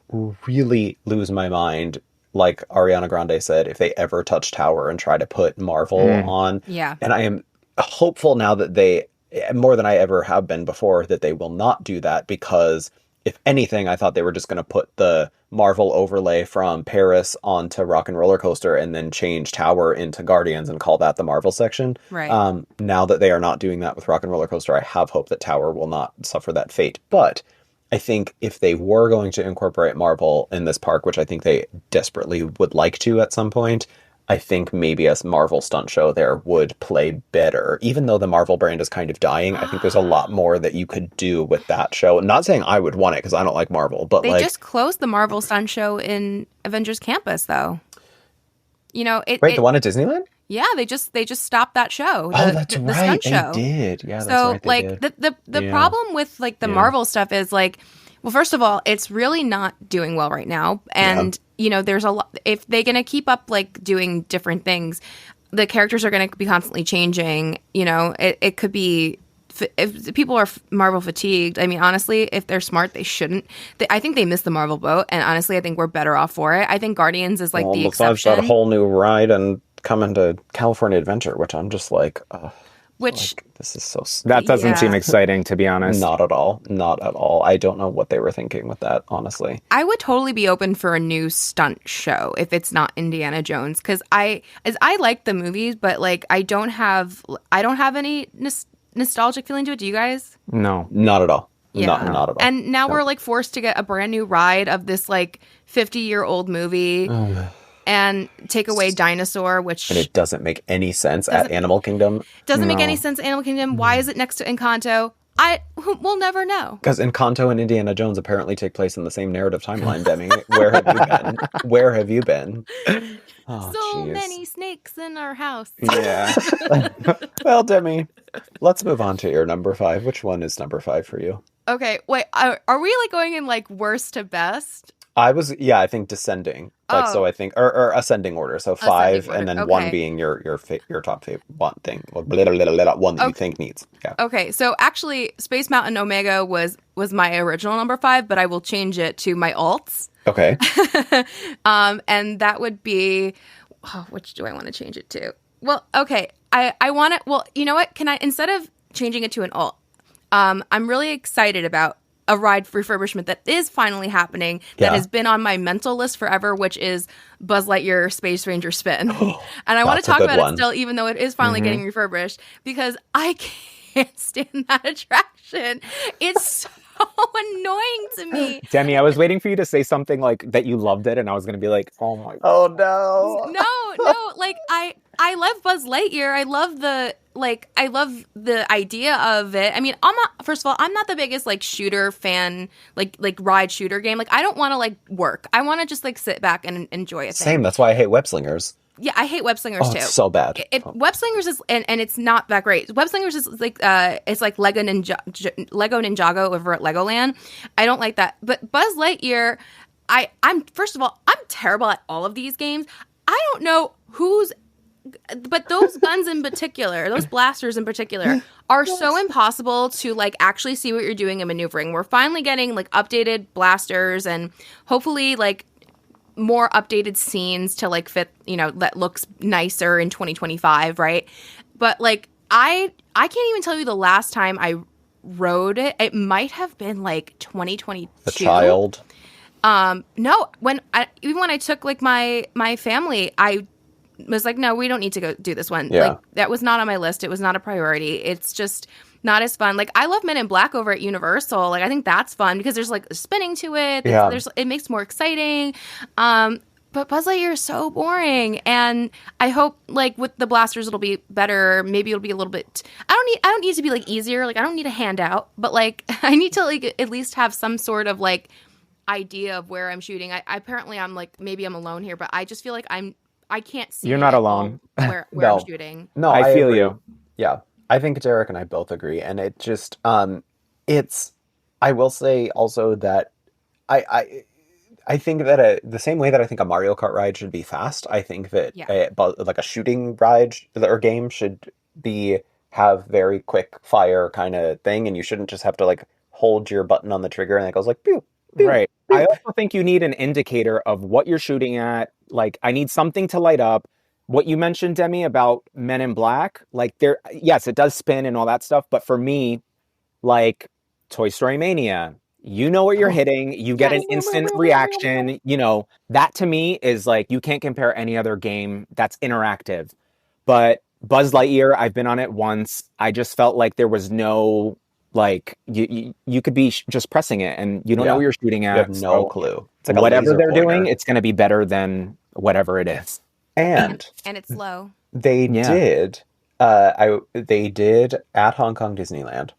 [SPEAKER 1] really lose my mind, like Ariana Grande said, if they ever touch Tower and try to put Marvel on.
[SPEAKER 2] Yeah.
[SPEAKER 1] And I am hopeful now that they, more than I ever have been before, that they will not do that, because if anything, I thought they were just going to put the Marvel overlay from Paris onto Rock and Roller Coaster and then change Tower into Guardians and call that the Marvel section.
[SPEAKER 2] Right.
[SPEAKER 1] Now that they are not doing that with Rock and Roller Coaster, I have hope that Tower will not suffer that fate. But I think if they were going to incorporate Marvel in this park, which I think they desperately would like to at some point, I think maybe a Marvel stunt show there would play better. Even though the Marvel brand is kind of dying, I think there's a lot more that you could do with that show. Not saying I would want it, because I don't like Marvel, but
[SPEAKER 2] they just closed the Marvel stunt show in Avengers Campus, though.
[SPEAKER 1] The one at Disneyland?
[SPEAKER 2] Yeah, they just stopped that show.
[SPEAKER 1] That's
[SPEAKER 2] the
[SPEAKER 1] right.
[SPEAKER 2] stunt show.
[SPEAKER 1] They did. Yeah, that's
[SPEAKER 2] so
[SPEAKER 1] right.
[SPEAKER 2] Like the problem with like the Marvel stuff is like, well, first of all, it's really not doing well right now, and there's a lot. If they're gonna keep up like doing different things, the characters are gonna be constantly changing. It could be. If people are Marvel fatigued, I mean, honestly, if they're smart, they shouldn't. I think they missed the Marvel boat, and honestly, I think we're better off for it. I think Guardians is like the exception.
[SPEAKER 1] That whole new ride and coming to California Adventure, which I'm just like, this is so.
[SPEAKER 3] That doesn't seem exciting, to be honest.
[SPEAKER 1] Not at all. Not at all. I don't know what they were thinking with that, honestly.
[SPEAKER 2] I would totally be open for a new stunt show if it's not Indiana Jones, because I like the movies, but like I don't have any nostalgic feeling to it. Do you guys?
[SPEAKER 3] No,
[SPEAKER 1] not at all.
[SPEAKER 2] Yeah.
[SPEAKER 1] Not at all.
[SPEAKER 2] And now we're like forced to get a brand new ride of this like 50-year-old movie and take away Dinosaur, and it
[SPEAKER 1] doesn't make any sense at Animal Kingdom.
[SPEAKER 2] Doesn't make any sense at Animal Kingdom. Why is it next to Encanto? We'll never know.
[SPEAKER 1] Because Encanto and Indiana Jones apparently take place in the same narrative timeline, Demi. Where have you been? Where have you been?
[SPEAKER 2] Oh, many snakes in our house.
[SPEAKER 1] Yeah. Well, Demi, let's move on to your number 5. Which one is number 5 for you?
[SPEAKER 2] Okay, wait. Are we like going in like worst to best?
[SPEAKER 1] I think descending. Like, so I think, or ascending order. So 5, and then 1 being your top favorite one thing. One that you think needs. Yeah.
[SPEAKER 2] Okay, so actually, Space Mountain Omega was my original number 5, but I will change it to my alts.
[SPEAKER 1] Okay.
[SPEAKER 2] And that would be, which do I want to change it to? Well, okay, I want to. Well, you know what? Can I, instead of changing it to an alt, I'm really excited about a ride refurbishment that is finally happening, that has been on my mental list forever, which is Buzz Lightyear Space Ranger Spin. And I want to talk about it still, even though it is finally getting refurbished, because I can't stand that attraction. It's so annoying to me.
[SPEAKER 3] Demi, I was waiting for you to say something like that you loved it, and I was going to be like, oh my God.
[SPEAKER 1] Oh no.
[SPEAKER 2] No, like I love Buzz Lightyear. I love the idea of it. I mean, first of all, I'm not the biggest like shooter fan, like ride shooter game. Like, I don't want to like work. I want to just like sit back and enjoy it.
[SPEAKER 1] Same. That's why I hate Web Slingers.
[SPEAKER 2] Yeah, I hate Web Slingers too.
[SPEAKER 1] It's so bad.
[SPEAKER 2] Web Slingers is and it's not that great. Web Slingers is like it's like Lego Ninjago over at Legoland. I don't like that. But Buzz Lightyear, I'm first of all, I'm terrible at all of these games. I don't know but those guns in particular, those blasters in particular, are so impossible to like actually see what you're doing and maneuvering. We're finally getting like updated blasters and hopefully like more updated scenes to like fit, that looks nicer in 2025, right? But like I can't even tell you the last time I rode it. It might have been like 2022.
[SPEAKER 1] A child.
[SPEAKER 2] No, when I took like my family, I was like, no, we don't need to go do this one.
[SPEAKER 1] Yeah.
[SPEAKER 2] Like, that was not on my list. It was not a priority. It's just not as fun. Like, I love Men in Black over at Universal. Like, I think that's fun because there's like spinning to it.
[SPEAKER 1] Yeah.
[SPEAKER 2] It makes it more exciting. But Buzz Lightyear is so boring. And I hope like with the blasters it'll be better. Maybe it'll be a little bit. I don't need it to be like easier. Like, I don't need a handout. But like I need to like at least have some sort of like idea of where I'm shooting. Apparently I'm like, maybe I'm alone here, but I just feel like I can't see.
[SPEAKER 3] You're not alone.
[SPEAKER 2] Where
[SPEAKER 1] No.
[SPEAKER 2] I'm shooting.
[SPEAKER 1] No,
[SPEAKER 3] I feel you.
[SPEAKER 1] Yeah, I think Derek and I both agree, and it just it's. I will say also that I think that the same way that I think a Mario Kart ride should be fast, I think that like a shooting ride or game should have very quick fire kind of thing, and you shouldn't just have to like hold your button on the trigger and it goes like pew.
[SPEAKER 3] Right. I also think you need an indicator of what you're shooting at. Like, I need something to light up. What you mentioned, Demi, about Men in Black, like yes, it does spin and all that stuff. But for me, like Toy Story Mania, you know what you're hitting. You get an instant reaction. That to me is like, you can't compare any other game that's interactive. But Buzz Lightyear, I've been on it once. I just felt like there was no... Like you could be just pressing it and you don't know what you're shooting at.
[SPEAKER 1] You have no clue.
[SPEAKER 3] It's like whatever they're doing, it's going to be better than whatever it is.
[SPEAKER 1] And
[SPEAKER 2] it's slow.
[SPEAKER 1] They did at Hong Kong Disneyland.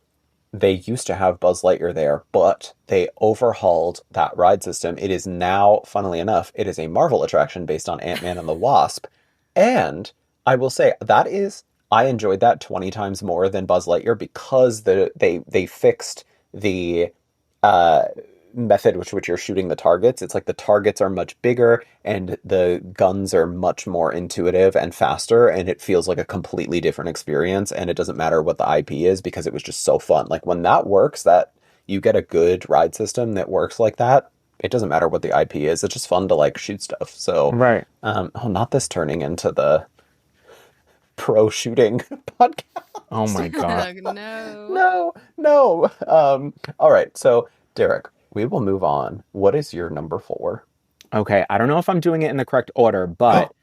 [SPEAKER 1] They used to have Buzz Lightyear there, but they overhauled that ride system. It is now, funnily enough, it is a Marvel attraction based on Ant-Man and the Wasp. And I will say I enjoyed that 20 times more than Buzz Lightyear because they fixed the method with which you're shooting the targets. It's like the targets are much bigger and the guns are much more intuitive and faster, and it feels like a completely different experience, and it doesn't matter what the IP is because it was just so fun. Like, when that works, that you get a good ride system that works like that, it doesn't matter what the IP is. It's just fun to like shoot stuff. So
[SPEAKER 3] right.
[SPEAKER 1] Not this turning into the pro shooting podcast.
[SPEAKER 3] Oh my God.
[SPEAKER 1] No. All right. So, Derek, we will move on. What is your number 4?
[SPEAKER 3] Okay. I don't know if I'm doing it in the correct order, but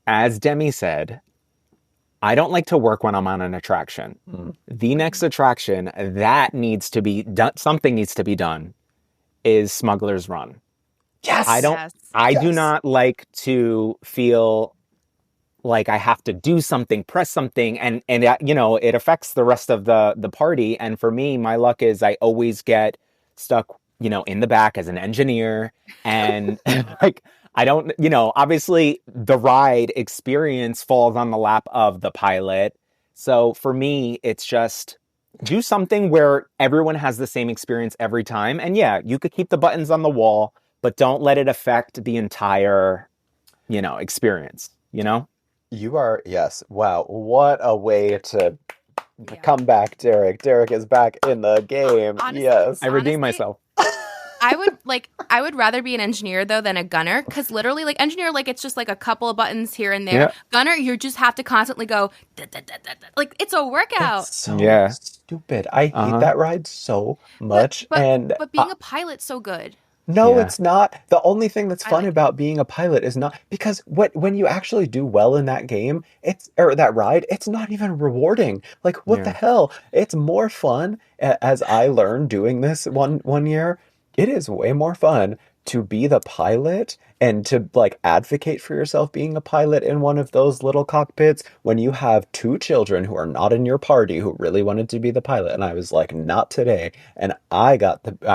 [SPEAKER 3] as Demi said, I don't like to work when I'm on an attraction. The next attraction that needs to be done, something needs to be done, is Smuggler's Run.
[SPEAKER 1] Yes.
[SPEAKER 3] I do not like to feel like I have to do something, press something, and it affects the rest of the party. And for me, my luck is I always get stuck, in the back as an engineer. And like, I don't, obviously the ride experience falls on the lap of the pilot. So for me, it's just do something where everyone has the same experience every time. And yeah, you could keep the buttons on the wall, but don't let it affect the entire, experience,
[SPEAKER 1] You are, yes. Wow. What a way to come back, Derek. Derek is back in the game. Yes.
[SPEAKER 3] I redeemed myself.
[SPEAKER 2] I would rather be an engineer though than a gunner, because literally like engineer, like it's just like a couple of buttons here and there. Yeah. Gunner, you just have to constantly go like it's a workout.
[SPEAKER 1] It's so stupid. I hate that ride so much.
[SPEAKER 2] But being a pilot's so good.
[SPEAKER 1] No, it's not. The only thing that's fun about being a pilot is not because when you actually do well in that game, that ride, it's not even rewarding. Like what the hell? It's more fun, as I learned doing this one year. It is way more fun to be the pilot and to like advocate for yourself being a pilot in one of those little cockpits when you have two children who are not in your party who really wanted to be the pilot. And I was like, not today. And I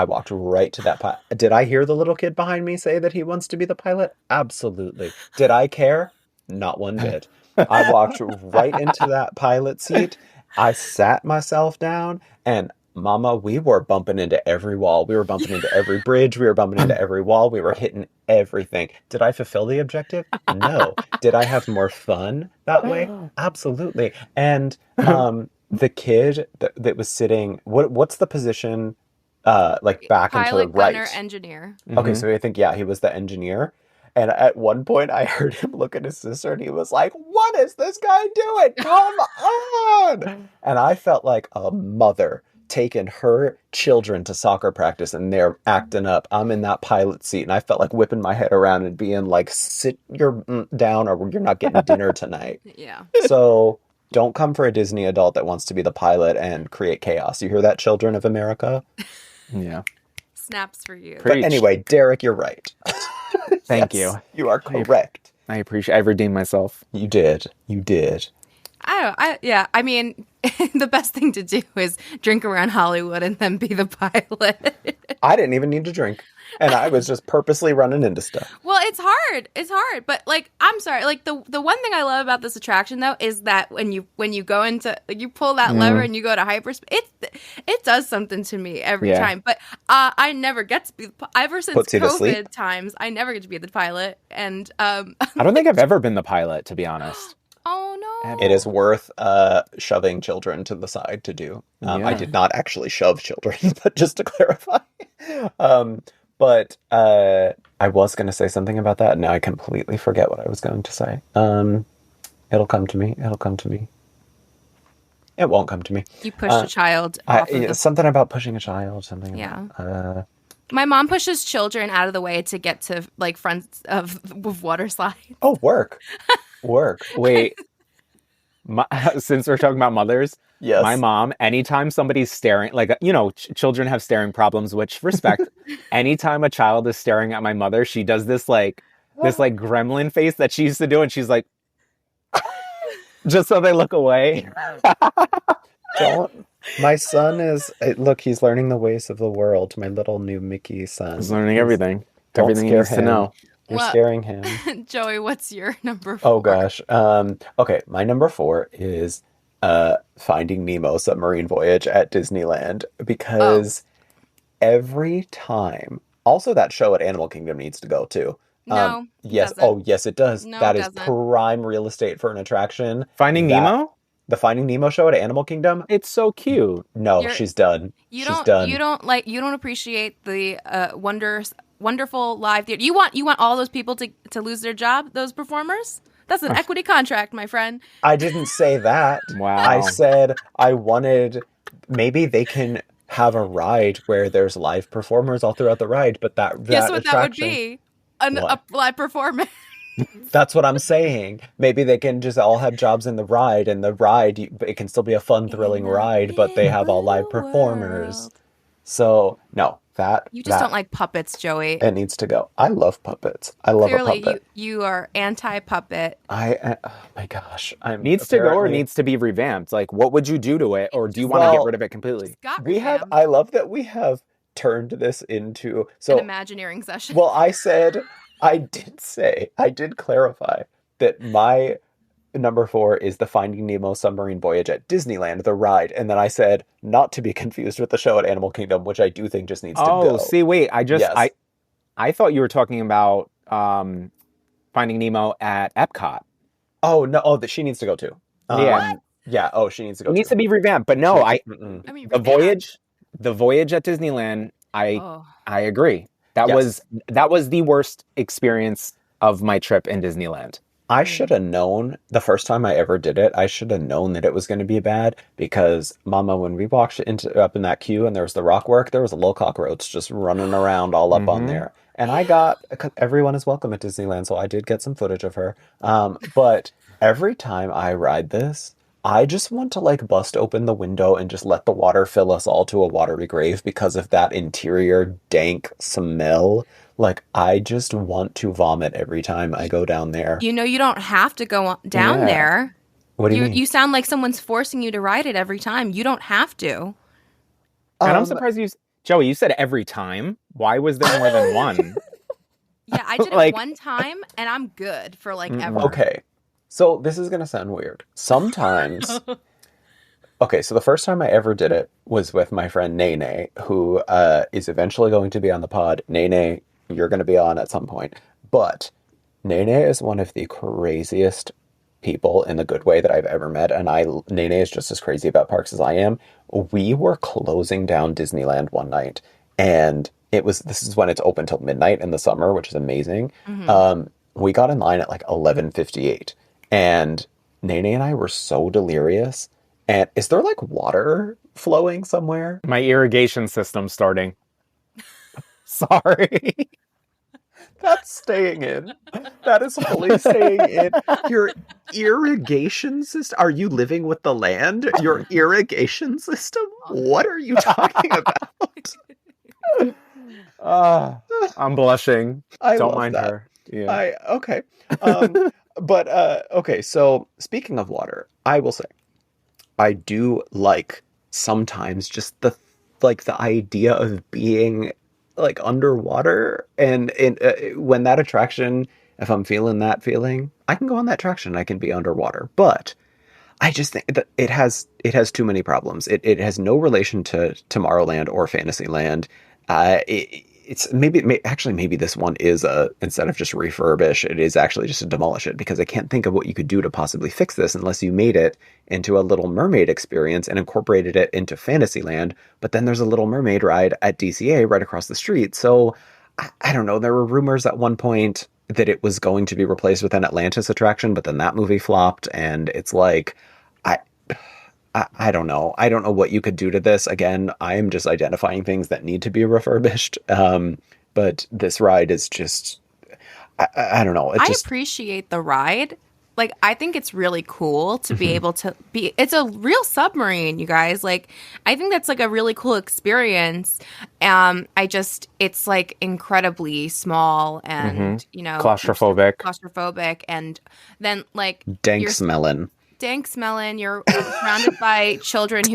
[SPEAKER 1] walked right to that pilot. Did I hear the little kid behind me say that he wants to be the pilot? Absolutely. Did I care? Not one bit. I walked right into that pilot seat. I sat myself down and Mama, we were bumping into every wall. We were bumping into every bridge. We were bumping into every wall. We were hitting everything. Did I fulfill the objective? No. Did I have more fun that way? Absolutely. And the kid that was sitting, what's the position like back
[SPEAKER 2] pilot,
[SPEAKER 1] and to the right?
[SPEAKER 2] Gunner, engineer.
[SPEAKER 1] Okay, so I think, he was the engineer. And at one point, I heard him look at his sister, and he was like, what is this guy doing? Come on! And I felt like a mother taking her children to soccer practice, and they're acting up. I'm in that pilot seat, and I felt like whipping my head around and being like, sit your down or you're not getting dinner tonight.
[SPEAKER 2] Yeah.
[SPEAKER 1] So don't come for a Disney adult that wants to be the pilot and create chaos. You hear that, children of America?
[SPEAKER 3] Yeah.
[SPEAKER 2] Snaps for you.
[SPEAKER 1] But anyway, Derek, you're right.
[SPEAKER 3] Thank you.
[SPEAKER 1] You are correct.
[SPEAKER 3] I appreciate. I redeemed myself.
[SPEAKER 1] You did.
[SPEAKER 2] I mean, the best thing to do is drink around Hollywood and then be the pilot.
[SPEAKER 1] I didn't even need to drink. And I was just purposely running into stuff.
[SPEAKER 2] Well, it's hard. But like, I'm sorry. Like the one thing I love about this attraction though is that when you go into, you pull that lever and you go to hyperspace, it does something to me every time. But I never get to be ever since COVID times. I never get to be the pilot. And
[SPEAKER 3] I don't think I've ever been the pilot, to be honest.
[SPEAKER 2] Oh no!
[SPEAKER 1] It is worth shoving children to the side to do. I did not actually shove children, but just to clarify. But I was going to say something about that. Now I completely forget what I was going to say. It'll come to me. It won't come to me.
[SPEAKER 2] You pushed a child.
[SPEAKER 1] Something about pushing a child. Something. Yeah.
[SPEAKER 2] My mom pushes children out of the way to get to like fronts of water slides.
[SPEAKER 1] Oh, work.
[SPEAKER 3] Wait. Since we're talking about mothers,
[SPEAKER 1] yes.
[SPEAKER 3] My mom, anytime somebody's staring, like, children have staring problems, which respect. Anytime a child is staring at my mother, she does this gremlin face that she used to do. And she's like, just so they look away.
[SPEAKER 1] Don't. My son he's learning the ways of the world. My little new Mickey son.
[SPEAKER 3] He's learning everything.
[SPEAKER 1] Don't
[SPEAKER 3] everything he needs to know.
[SPEAKER 1] You're scaring him.
[SPEAKER 2] Joey, what's your number 4?
[SPEAKER 1] Oh, gosh. Okay, my number 4 is Finding Nemo Submarine Voyage at Disneyland. Because every time... Also, that show at Animal Kingdom needs to go, too.
[SPEAKER 2] No,
[SPEAKER 1] yes. Oh, yes, it does. No, that is prime real estate for an attraction.
[SPEAKER 3] Finding Nemo?
[SPEAKER 1] The Finding Nemo show at Animal Kingdom?
[SPEAKER 3] It's so cute.
[SPEAKER 1] No, she's done.
[SPEAKER 2] You don't appreciate the wonderful live theater. You want all those people to lose their job, those performers? That's an equity contract, my friend.
[SPEAKER 1] I didn't say that.
[SPEAKER 3] Wow.
[SPEAKER 1] I said I wanted, maybe they can have a ride where there's live performers all throughout the ride, but
[SPEAKER 2] guess what that would be? A live performance.
[SPEAKER 1] That's what I'm saying. Maybe they can just all have jobs in the ride, and the ride, it can still be a fun, thrilling ride, but they have all live performers. So, no,
[SPEAKER 2] you just don't like puppets, Joey.
[SPEAKER 1] It needs to go. I love puppets. I love a puppet.
[SPEAKER 2] Clearly, you are anti-puppet.
[SPEAKER 1] Oh my gosh.
[SPEAKER 3] Needs to go or needs to be revamped? Like, what would you do to it, or do you want to get rid of it completely?
[SPEAKER 1] I love that we have turned this into
[SPEAKER 2] an Imagineering session.
[SPEAKER 1] Well, I did clarify that my number 4 is the Finding Nemo Submarine Voyage at Disneyland, the ride. And then I said, not to be confused with the show at Animal Kingdom, which I do think just needs to go.
[SPEAKER 3] Oh, see, wait, I thought you were talking about Finding Nemo at Epcot.
[SPEAKER 1] Oh, no. Oh, that she needs to go too.
[SPEAKER 3] Yeah.
[SPEAKER 1] Yeah. Oh, she needs to go
[SPEAKER 3] It needs
[SPEAKER 1] too.
[SPEAKER 3] to be revamped. But no,
[SPEAKER 2] the
[SPEAKER 3] voyage at Disneyland, I agree. That was the worst experience of my trip in Disneyland.
[SPEAKER 1] I should have known the first time I ever did it. I should have known that it was going to be bad because, Mama, when we walked up in that queue and there was the rock work, there was a little cockroach just running around all up on there. And everyone is welcome at Disneyland, so I did get some footage of her. But every time I ride this, I just want to like bust open the window and just let the water fill us all to a watery grave because of that interior dank smell. Like, I just want to vomit every time I go down there.
[SPEAKER 2] You don't have to go down there.
[SPEAKER 1] What do you mean?
[SPEAKER 2] You sound like someone's forcing you to ride it every time. You don't have to.
[SPEAKER 3] And I'm surprised Joey, you said every time. Why was there more than one?
[SPEAKER 2] Yeah, I did it one time, and I'm good for ever.
[SPEAKER 1] Okay, so this is going to sound weird. Sometimes... Okay, so the first time I ever did it was with my friend Nene, who is eventually going to be on the pod. Nene, you're going to be on at some point. But Nene is one of the craziest people in the good way that I've ever met. And Nene is just as crazy about parks as I am. We were closing down Disneyland one night. And this is when it's open till midnight in the summer, which is amazing. We got in line at 11:58. And Nene and I were so delirious. And is there water flowing somewhere?
[SPEAKER 3] My irrigation system starting. Sorry.
[SPEAKER 1] That's staying in. That is fully staying in. Your irrigation system? Are you living with the land? Your irrigation system? What are you talking about?
[SPEAKER 3] I'm blushing. Don't mind
[SPEAKER 1] that.
[SPEAKER 3] her. Yeah.
[SPEAKER 1] Okay. Okay, so speaking of water, I will say, I do like sometimes just the idea of being underwater, and when that attraction, if I'm feeling that feeling, I can go on that attraction. I can be underwater, but I just think that it has too many problems. It has no relation to Tomorrowland or Fantasyland. It's maybe this one is instead of just refurbish, it is actually just to demolish it, because I can't think of what you could do to possibly fix this unless you made it into a Little Mermaid experience and incorporated it into Fantasyland. But then there's a Little Mermaid ride at DCA right across the street. So I don't know. There were rumors at one point that it was going to be replaced with an Atlantis attraction, but then that movie flopped, and it's I don't know. I don't know what you could do to this. Again, I am just identifying things that need to be refurbished. But this ride is just, I don't know.
[SPEAKER 2] I appreciate the ride. I think it's really cool to be able to it's a real submarine, you guys. I think that's a really cool experience. It's incredibly small and,
[SPEAKER 3] claustrophobic.
[SPEAKER 2] And then
[SPEAKER 1] dank smelling.
[SPEAKER 2] You're surrounded by children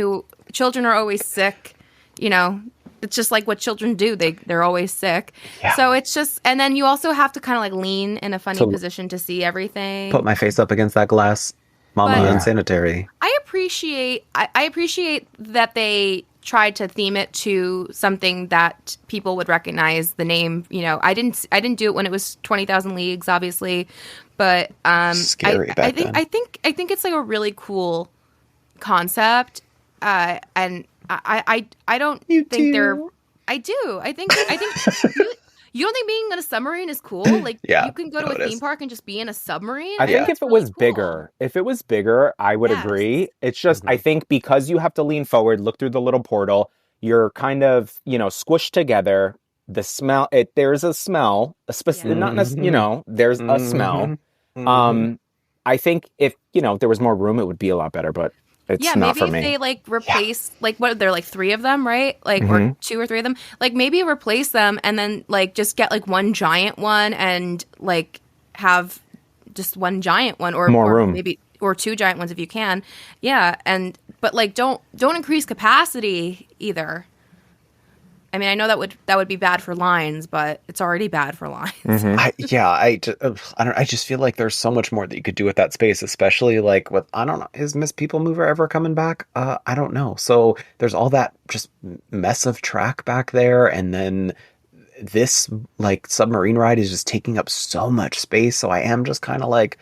[SPEAKER 2] are always sick. It's just what children do. They're always sick. Yeah. So it's just, and then you also have to kind of lean in a funny position to see everything.
[SPEAKER 1] Put my face up against that glass. Mama, unsanitary.
[SPEAKER 2] I appreciate that they tried to theme it to something that people would recognize the name. I didn't do it when it was 20,000 Leagues, obviously. But
[SPEAKER 1] scary
[SPEAKER 2] I think it's a really cool concept, and I don't think they're. I do. I think you don't think being in a submarine is cool? You can go to a theme park and just be in a submarine.
[SPEAKER 3] I think if it was bigger, I would agree. It's just I think because you have to lean forward, look through the little portal, you're kind of squished together. The smell. There's a smell. Not necessarily. There's a smell. I think if there was more room, it would be a lot better, but it's not for me.
[SPEAKER 2] Maybe if they replace what there are 3 of them, right? Or 2 or 3 of them. Maybe replace them and then just get one giant one and have just one giant one or
[SPEAKER 3] more room.
[SPEAKER 2] Maybe or 2 giant ones if you can. Yeah, but don't increase capacity either. I mean, I know that would be bad for lines, but it's already bad for lines.
[SPEAKER 1] I just feel like there's so much more that you could do with that space, especially with, I don't know, is Miss People Mover ever coming back? I don't know. So there's all that just mess of track back there, and then this like submarine ride is just taking up so much space. So I am just kind of like,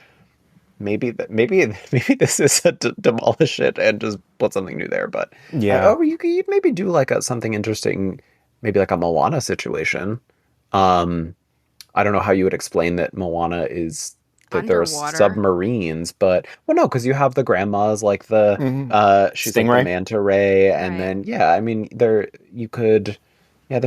[SPEAKER 1] maybe this is a demolish it and just put something new there. But
[SPEAKER 3] yeah,
[SPEAKER 1] you could maybe do like something interesting, maybe like a Moana situation. I don't know how you would explain that Moana is that there's submarines, but no, because you have the grandmas like the she's
[SPEAKER 3] Stingray.
[SPEAKER 1] like the manta ray, and then I mean there's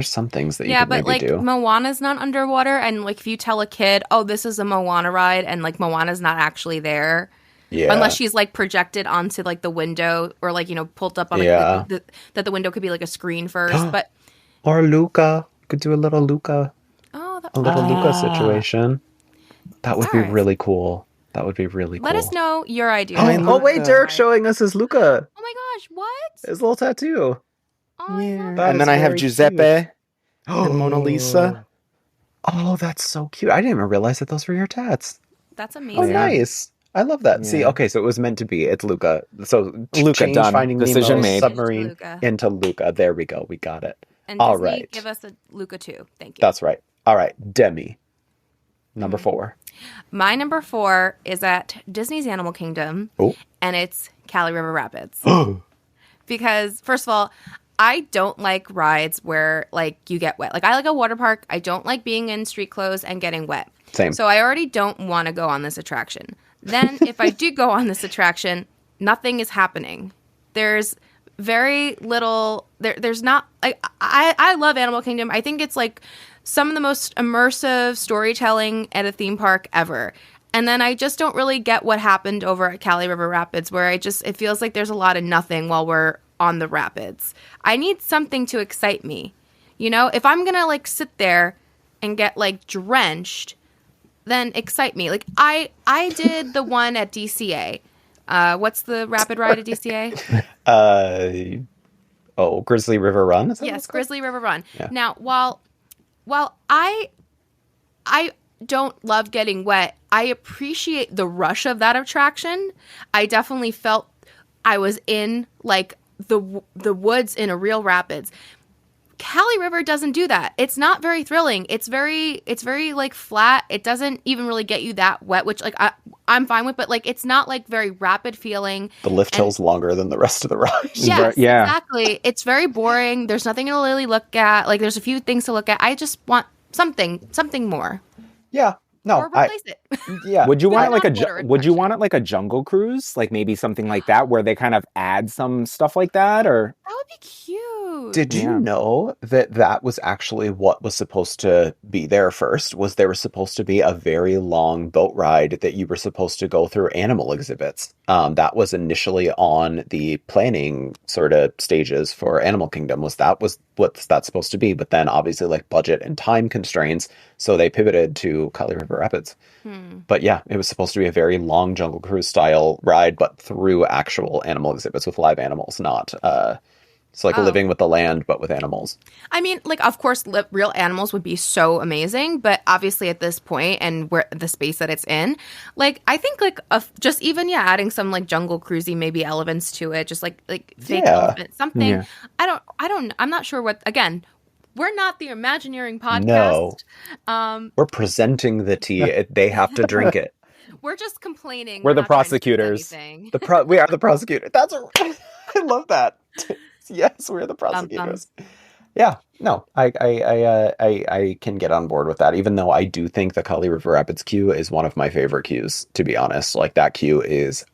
[SPEAKER 1] some things that you could maybe do.
[SPEAKER 2] Yeah, but like Moana's not underwater, and like if you tell a kid, oh, this is a Moana ride, and like Moana's not actually there. Yeah. Unless she's like projected onto like the window or like, pulled up on that the window could be like a screen first, but
[SPEAKER 1] or Luca. Could do a little Luca. Oh, a little Luca situation. That would be really cool. That would be really cool.
[SPEAKER 2] Let us know your idea.
[SPEAKER 1] Oh wait, Derek's showing us his Luca.
[SPEAKER 2] Oh my gosh, what?
[SPEAKER 1] His little tattoo.
[SPEAKER 2] Oh yeah.
[SPEAKER 3] And then I have Giuseppe and Mona Lisa.
[SPEAKER 1] Oh, that's so cute. I didn't even realize that those were your tats.
[SPEAKER 2] That's amazing.
[SPEAKER 1] Oh, nice. I love that. Yeah. See, okay, so it was meant to be. It's Luca. So
[SPEAKER 3] Luca done.
[SPEAKER 1] Finding
[SPEAKER 3] Decision
[SPEAKER 1] Nemo
[SPEAKER 3] made.
[SPEAKER 1] Submarine into Luca. There we go. We got it.
[SPEAKER 2] And all Disney, right. Give us a Luca too. Thank you.
[SPEAKER 1] That's right. All right, Demi. Number 4.
[SPEAKER 2] My number 4 is at Disney's Animal Kingdom, and it's Cali River Rapids. Because, first of all, I don't like rides where, like, you get wet. Like, I like a water park. I don't like being in street clothes and getting wet.
[SPEAKER 1] Same.
[SPEAKER 2] So I already don't want to go on this attraction. Then, if I do go on this attraction, nothing is happening. There's very little... There's not... Like, I love Animal Kingdom. I think it's, like... some of the most immersive storytelling at a theme park ever. And then I just don't really get what happened over at Cali River Rapids, where it feels like there's a lot of nothing while we're on the rapids. I need something to excite me. If I'm going to like sit there and get like drenched, then excite me. Like I did the one at DCA. What's the rapid ride at DCA?
[SPEAKER 1] Grizzly River Run?
[SPEAKER 2] Yes, Grizzly River Run. Yeah. Now, while I don't love getting wet, I appreciate the rush of that attraction. I definitely felt I was in like the woods in a real rapids. Cali River doesn't do that. It's not very thrilling. It's very like flat. It doesn't even really get you that wet, which like I'm fine with, but like it's not like very rapid feeling.
[SPEAKER 1] The lift hill's longer than the rest of the ride.
[SPEAKER 2] Yes, yeah, exactly. It's very boring. There's nothing to really look at. Like there's a few things to look at. I just want something more.
[SPEAKER 1] Yeah. No,
[SPEAKER 2] or replace it.
[SPEAKER 1] Yeah.
[SPEAKER 3] Would you want it like a Jungle Cruise? Like maybe something like that where they kind of add some stuff like that, or
[SPEAKER 2] that would be cute.
[SPEAKER 1] Did you know that was actually what was supposed to be there first? Was there was supposed to be a very long boat ride that you were supposed to go through animal exhibits. That was initially on the planning sort of stages for Animal Kingdom. What's that supposed to be? But then obviously like budget and time constraints, so they pivoted to Cali River Rapids. But yeah, it was supposed to be a very long Jungle Cruise style ride, but through actual animal exhibits with live animals, not it's like living with the land, but with animals.
[SPEAKER 2] I mean, like, of course, real animals would be so amazing, but obviously at this point and where the space that it's in, like, I think like just even adding some like Jungle Cruisy maybe elements to it, just like fake elephant, something. Yeah. I'm not sure what. Again, we're not the Imagineering podcast.
[SPEAKER 1] No, we're presenting the tea. They have to drink it.
[SPEAKER 2] We're just complaining.
[SPEAKER 3] We're the prosecutors.
[SPEAKER 1] We are the prosecutors. I love that. Yes, we're the prosecutors. Yeah, no, I can get on board with that, even though I do think the Cali River Rapids queue is one of my favorite queues, to be honest. Like, that queue is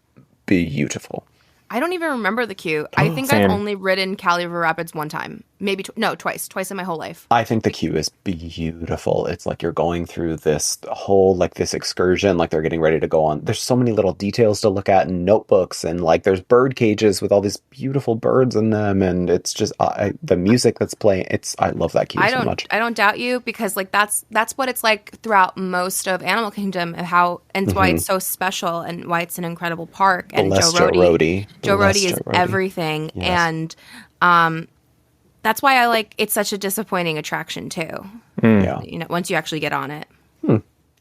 [SPEAKER 1] beautiful.
[SPEAKER 2] I don't even remember the queue. I think I've only ridden Cali River Rapids one time. Maybe twice in my whole life.
[SPEAKER 1] I think the queue is beautiful. It's like you're going through this whole, like, this excursion, like they're getting ready to go on. There's so many little details to look at in notebooks, and like there's bird cages with all these beautiful birds in them, and it's just the music that's playing. I love that queue so much.
[SPEAKER 2] I don't doubt you, because like that's what it's like throughout most of Animal Kingdom, and why it's so special and why it's an incredible park. And Joe Rohde is everything, yes. And that's why I like it's such a disappointing attraction too. Yeah, once you actually get on it.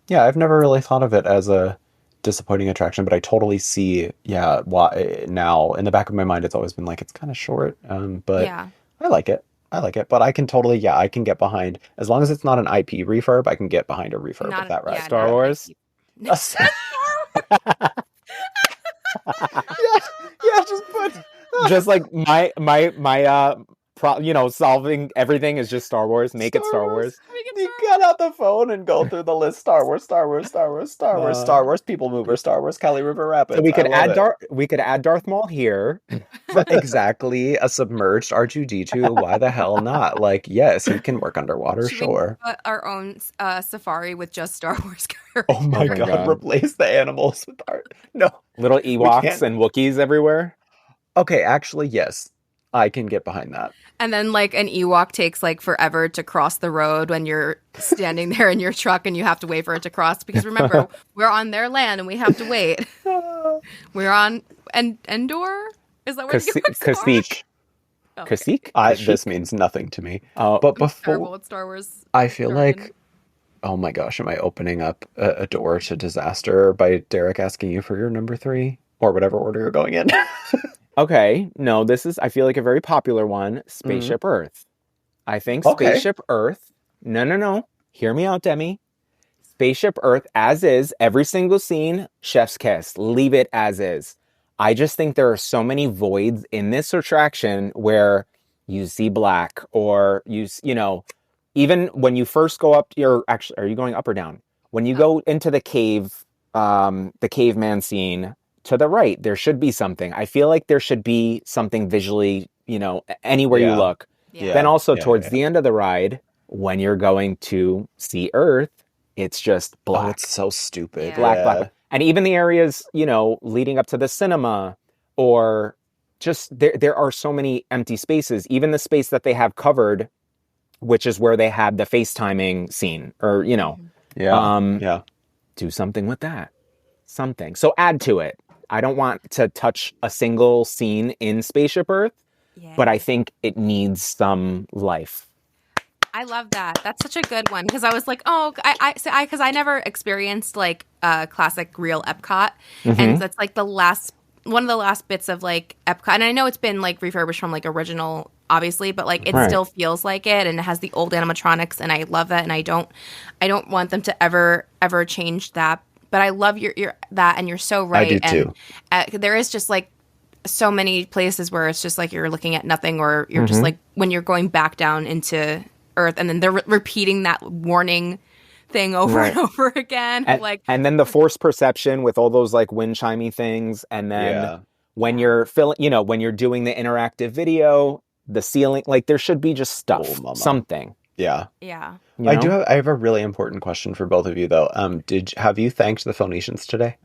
[SPEAKER 1] Yeah, I've never really thought of it as a disappointing attraction, but I totally see. Yeah, why now in the back of my mind it's always been like it's kind of short. But yeah. I like it. I like it, but I can totally, I can get behind, as long as it's not an IP refurb, I can get behind a refurb of that ride.
[SPEAKER 2] Yeah,
[SPEAKER 3] Star Wars?
[SPEAKER 1] Yeah, just put...
[SPEAKER 3] Just like my solving everything is just Star Wars. Make it Star Wars.
[SPEAKER 1] You got out the phone and go through the list. Star Wars, Star Wars, Star Wars, Star Wars, Star Wars, People Mover, Star Wars, Cali River Rapids.
[SPEAKER 3] So we could add Darth Maul here.
[SPEAKER 1] Exactly, a submerged R2-D2. Why the hell not? Like, yes, he can work underwater. Sure.
[SPEAKER 2] We put our own safari with just Star Wars characters.
[SPEAKER 1] Oh my god! Replace the animals with art. No,
[SPEAKER 3] little Ewoks and Wookiees everywhere.
[SPEAKER 1] Okay, actually, yes. I can get behind that.
[SPEAKER 2] And then, like, an Ewok takes, like, forever to cross the road when you're standing there in your truck and you have to wait for it to cross. Because remember, we're on their land and we have to wait. We're on Endor? Is that where
[SPEAKER 3] Kashyyyk. Kashyyyk?
[SPEAKER 1] This means nothing to me. But before...
[SPEAKER 2] terrible at Star Wars.
[SPEAKER 1] I feel like... Oh my gosh, am I opening up a door to disaster by Derek asking you for your number 3? Or whatever order you're going in.
[SPEAKER 3] Okay, no, this is, I feel like, a very popular one. Spaceship Earth. I think Spaceship Earth... No. Hear me out, Demi. Spaceship Earth, as is, every single scene, chef's kiss. Leave it as is. I just think there are so many voids in this attraction where you see black, or even when you first go up, are you going up or down? When you go into the cave, the caveman scene, to the right, there should be something. I feel like there should be something visually, anywhere you look. Yeah. Then also towards the end of the ride, when you're going to see Earth, it's just black.
[SPEAKER 1] Oh, it's so stupid.
[SPEAKER 2] Yeah.
[SPEAKER 3] Black. And even the areas, leading up to the cinema, or just there are so many empty spaces. Even the space that they have covered, which is where they had the FaceTiming scene, or, do something with that. Something. So add to it. I don't want to touch a single scene in Spaceship Earth, but I think it needs some life.
[SPEAKER 2] I love that. That's such a good one, because I was like, because I never experienced like classic real Epcot, and that's like one of the last bits of like Epcot. And I know it's been like refurbished from like original, obviously, but like it still feels like it, and it has the old animatronics, and I love that, and I don't want them to ever change that. But I love your that, and you're so right.
[SPEAKER 1] I do
[SPEAKER 2] too. There is just like so many places where it's just like you're looking at nothing, or you're just like when you're going back down into Earth, and then they're repeating that warning thing over and over again.
[SPEAKER 3] And then the force perception with all those like wind chimey things, and then when you're when you're doing the interactive video, the ceiling, like there should be just stuff, something.
[SPEAKER 2] Yeah.
[SPEAKER 1] I have a really important question for both of you, though. Have you thanked the Phoenicians today?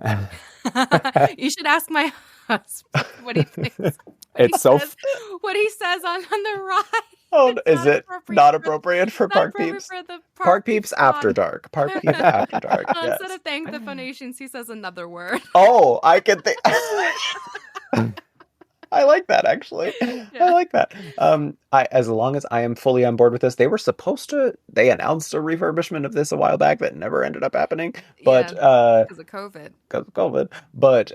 [SPEAKER 2] You should ask my husband what he thinks. What he says on the ride.
[SPEAKER 1] Oh, is it not appropriate for Park Peeps? Park Peeps After Dark. Park Peeps After Dark. Yes.
[SPEAKER 2] Instead of thank the Phoenicians, he says another word.
[SPEAKER 1] Oh, I can think. I like that, actually. Yeah. I like that. As long as I am fully on board with this, they announced a refurbishment of this a while back that never ended up happening. But
[SPEAKER 2] because of COVID.
[SPEAKER 1] But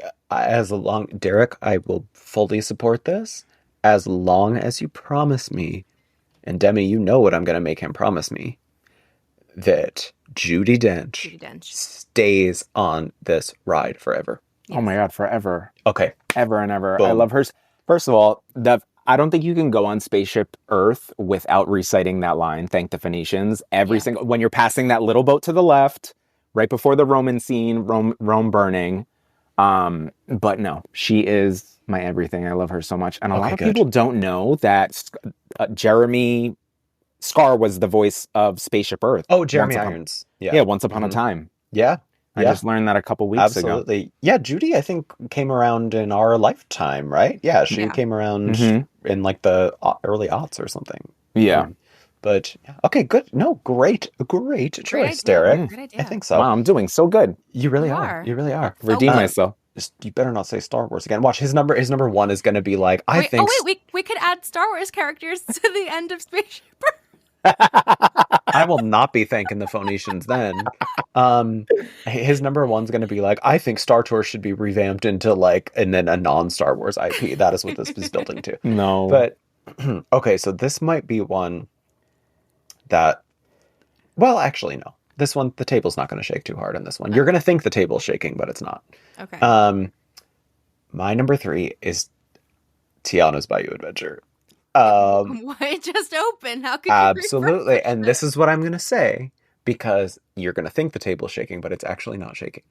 [SPEAKER 1] Derek, I will fully support this as long as you promise me, and Demi, you know what I'm going to make him promise me, that Judi Dench stays on this ride forever.
[SPEAKER 3] Yes. Oh my God, forever.
[SPEAKER 1] Okay.
[SPEAKER 3] Ever and ever.
[SPEAKER 1] Boom.
[SPEAKER 3] I love hers. First of all, I don't think you can go on Spaceship Earth without reciting that line, thank the Phoenicians, when you're passing that little boat to the left, right before the Roman scene, Rome burning. But no, she is my everything. I love her so much. And a lot of people don't know that Jeremy Scar was the voice of Spaceship Earth.
[SPEAKER 1] Oh, Jeremy Irons.
[SPEAKER 3] Yeah, Once Upon a Time.
[SPEAKER 1] Yeah.
[SPEAKER 3] I just learned that a couple weeks ago.
[SPEAKER 1] Absolutely. Yeah, Judi, I think, came around in our lifetime, right? Yeah, she came around in like the early aughts or something.
[SPEAKER 3] Yeah.
[SPEAKER 1] But, okay, good. No, great choice, Derek.
[SPEAKER 2] Great idea.
[SPEAKER 1] I think so.
[SPEAKER 3] Wow, I'm doing so good.
[SPEAKER 1] You really are. You really are.
[SPEAKER 3] Redeem myself.
[SPEAKER 1] You better not say Star Wars again. Watch, his number one is going to be like, I think...
[SPEAKER 2] Oh, wait, we could add Star Wars characters to the end of Spaceship Earth.
[SPEAKER 1] I will not be thanking the Phoenicians then. His number one's going to be like, I think Star Tours should be revamped into like, and then a non-Star Wars IP. That is what this is building to.
[SPEAKER 3] No.
[SPEAKER 1] But Okay, so this might be one that, well, actually, no. This one, the table's not going to shake too hard on this one. You're going to think the table's shaking, but it's not.
[SPEAKER 2] Okay.
[SPEAKER 1] My number 3 is Tiana's Bayou Adventure.
[SPEAKER 2] Why just open? How could you
[SPEAKER 1] absolutely. And this is what I'm going to say, because you're going to think the table's shaking, but it's actually not shaking.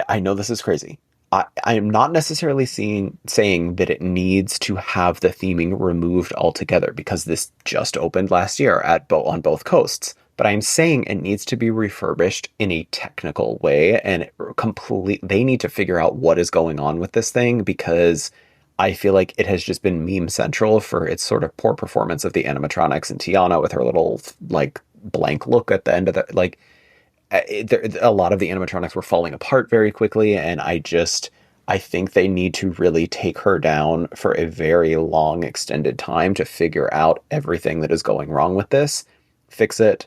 [SPEAKER 1] I know this is crazy. I am not necessarily saying that it needs to have the theming removed altogether, because this just opened last year on both coasts. But I'm saying it needs to be refurbished in a technical way, and they need to figure out what is going on with this thing, because I feel like it has just been meme central for its sort of poor performance of the animatronics, and Tiana with her little like blank look at the end of the like. A lot of the animatronics were falling apart very quickly, and I think they need to really take her down for a very long, extended time to figure out everything that is going wrong with this, fix it,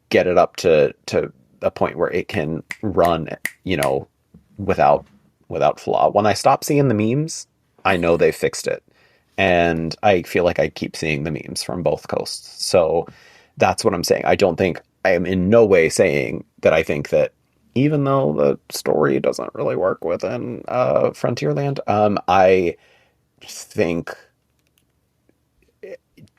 [SPEAKER 1] get it up to a point where it can run, without flaw. When I stop seeing the memes, I know they fixed it, and I feel like I keep seeing the memes from both coasts. So that's what I'm saying. I am in no way saying that I think that, even though the story doesn't really work within Frontierland, I think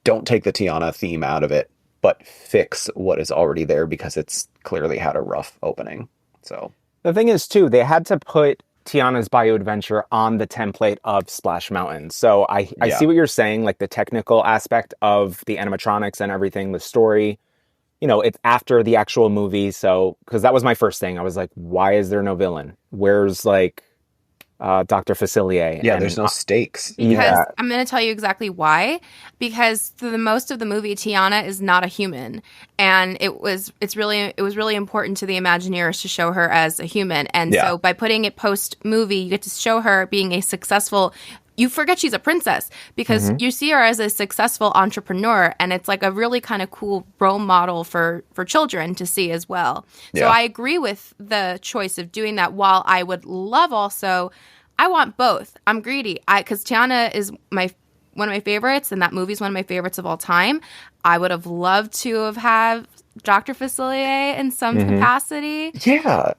[SPEAKER 1] don't take the Tiana theme out of it, but fix what is already there, because it's clearly had a rough opening. So
[SPEAKER 3] the thing is, too, they had to put Tiana's Bayou Adventure on the template of Splash Mountain. So I see what you're saying, like the technical aspect of the animatronics and everything, the story. It's after the actual movie, so, because that was my first thing. I was like, why is there no villain? Where's, like, Dr. Facilier?
[SPEAKER 1] Yeah, there's no stakes.
[SPEAKER 2] Because I'm going to tell you exactly why. Because through the most of the movie, Tiana is not a human, and it was really important to the Imagineers to show her as a human. And so by putting it post movie, you get to show her being a successful. You forget she's a princess, because you see her as a successful entrepreneur, and it's like a really kind of cool role model for children to see as well. Yeah. So I agree with the choice of doing that, while I would love also, I want both. I'm greedy. Because Tiana is one of my favorites, and that movie's one of my favorites of all time. I would have loved to have had Dr. Facilier in some capacity.
[SPEAKER 1] Yeah.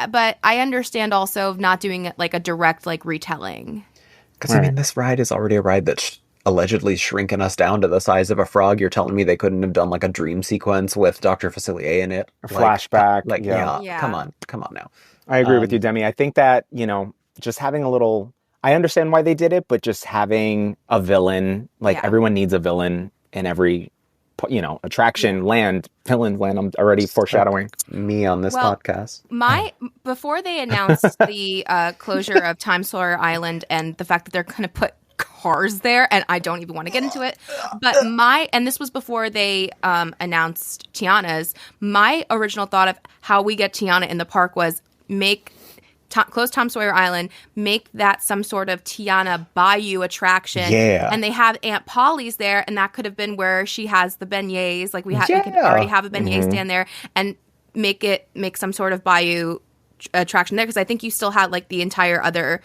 [SPEAKER 2] But I understand also of not doing it like a direct like retelling.
[SPEAKER 1] Because I mean, this ride is already a ride that's allegedly shrinking us down to the size of a frog. You're telling me they couldn't have done like a dream sequence with Dr. Facilier in it?
[SPEAKER 3] A flashback.
[SPEAKER 1] Yeah. Come on now.
[SPEAKER 3] I agree with you, Demi. I think that, just having a little, I understand why they did it, but just having a villain, everyone needs a villain in every attraction, villain land. I'm already foreshadowing
[SPEAKER 1] me on this podcast.
[SPEAKER 2] Before they announced the closure of Time Sawyer Island and the fact that they're going to put cars there, and I don't even want to get into it, but and this was before they announced Tiana's, my original thought of how we get Tiana in the park was close Tom Sawyer Island, make that some sort of Tiana Bayou attraction.
[SPEAKER 1] Yeah.
[SPEAKER 2] And they have Aunt Polly's there, and that could have been where she has the beignets. Like we could already have a beignet stand there, and make some sort of Bayou attraction there, because I think you still had like the entire other,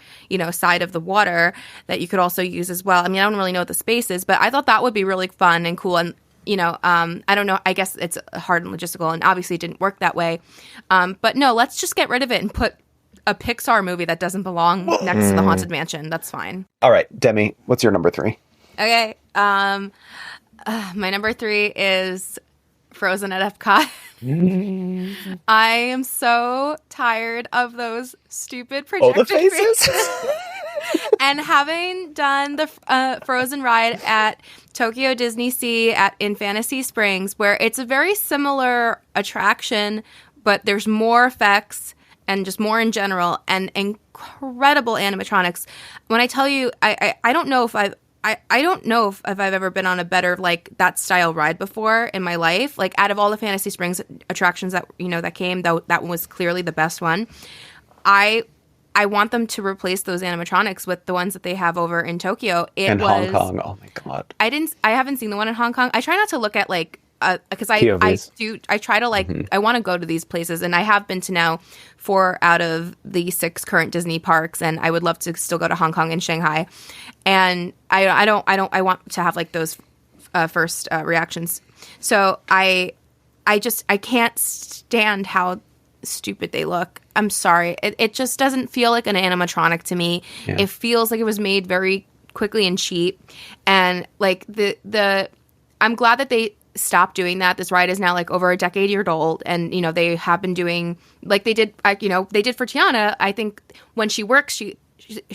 [SPEAKER 2] side of the water that you could also use as well. I mean, I don't really know what the space is, but I thought that would be really fun and cool. And I don't know. I guess it's hard and logistical, and obviously it didn't work that way. But no, let's just get rid of it and put a Pixar movie that doesn't belong next to the Haunted Mansion. That's fine.
[SPEAKER 1] All right, Demi, what's your number 3?
[SPEAKER 2] Okay. My number 3 is Frozen at Epcot. I am so tired of those stupid projector faces. And having done the Frozen ride at Tokyo Disney Sea in Fantasy Springs, where it's a very similar attraction, but there's more effects and just more in general, and incredible animatronics. When I tell you, I don't know if I've ever been on a better like that style ride before in my life. Like out of all the Fantasy Springs attractions that that came, that one was clearly the best one. I I want them to replace those animatronics with the ones that they have over in Tokyo.
[SPEAKER 1] Hong Kong. Oh my God.
[SPEAKER 2] I haven't seen the one in Hong Kong. I try not to look at like, because I try to like, I want to go to these places, and I have been to now 4 out of the 6 current Disney parks, and I would love to still go to Hong Kong and Shanghai. And I want to have like those first reactions. So I can't stand how stupid they look. I'm sorry. It just doesn't feel like an animatronic to me. Yeah. It feels like it was made very quickly and cheap. And like I'm glad that they stopped doing that. This ride is now like over a decade old, and you know they have been doing like they did for Tiana. I think when she works, she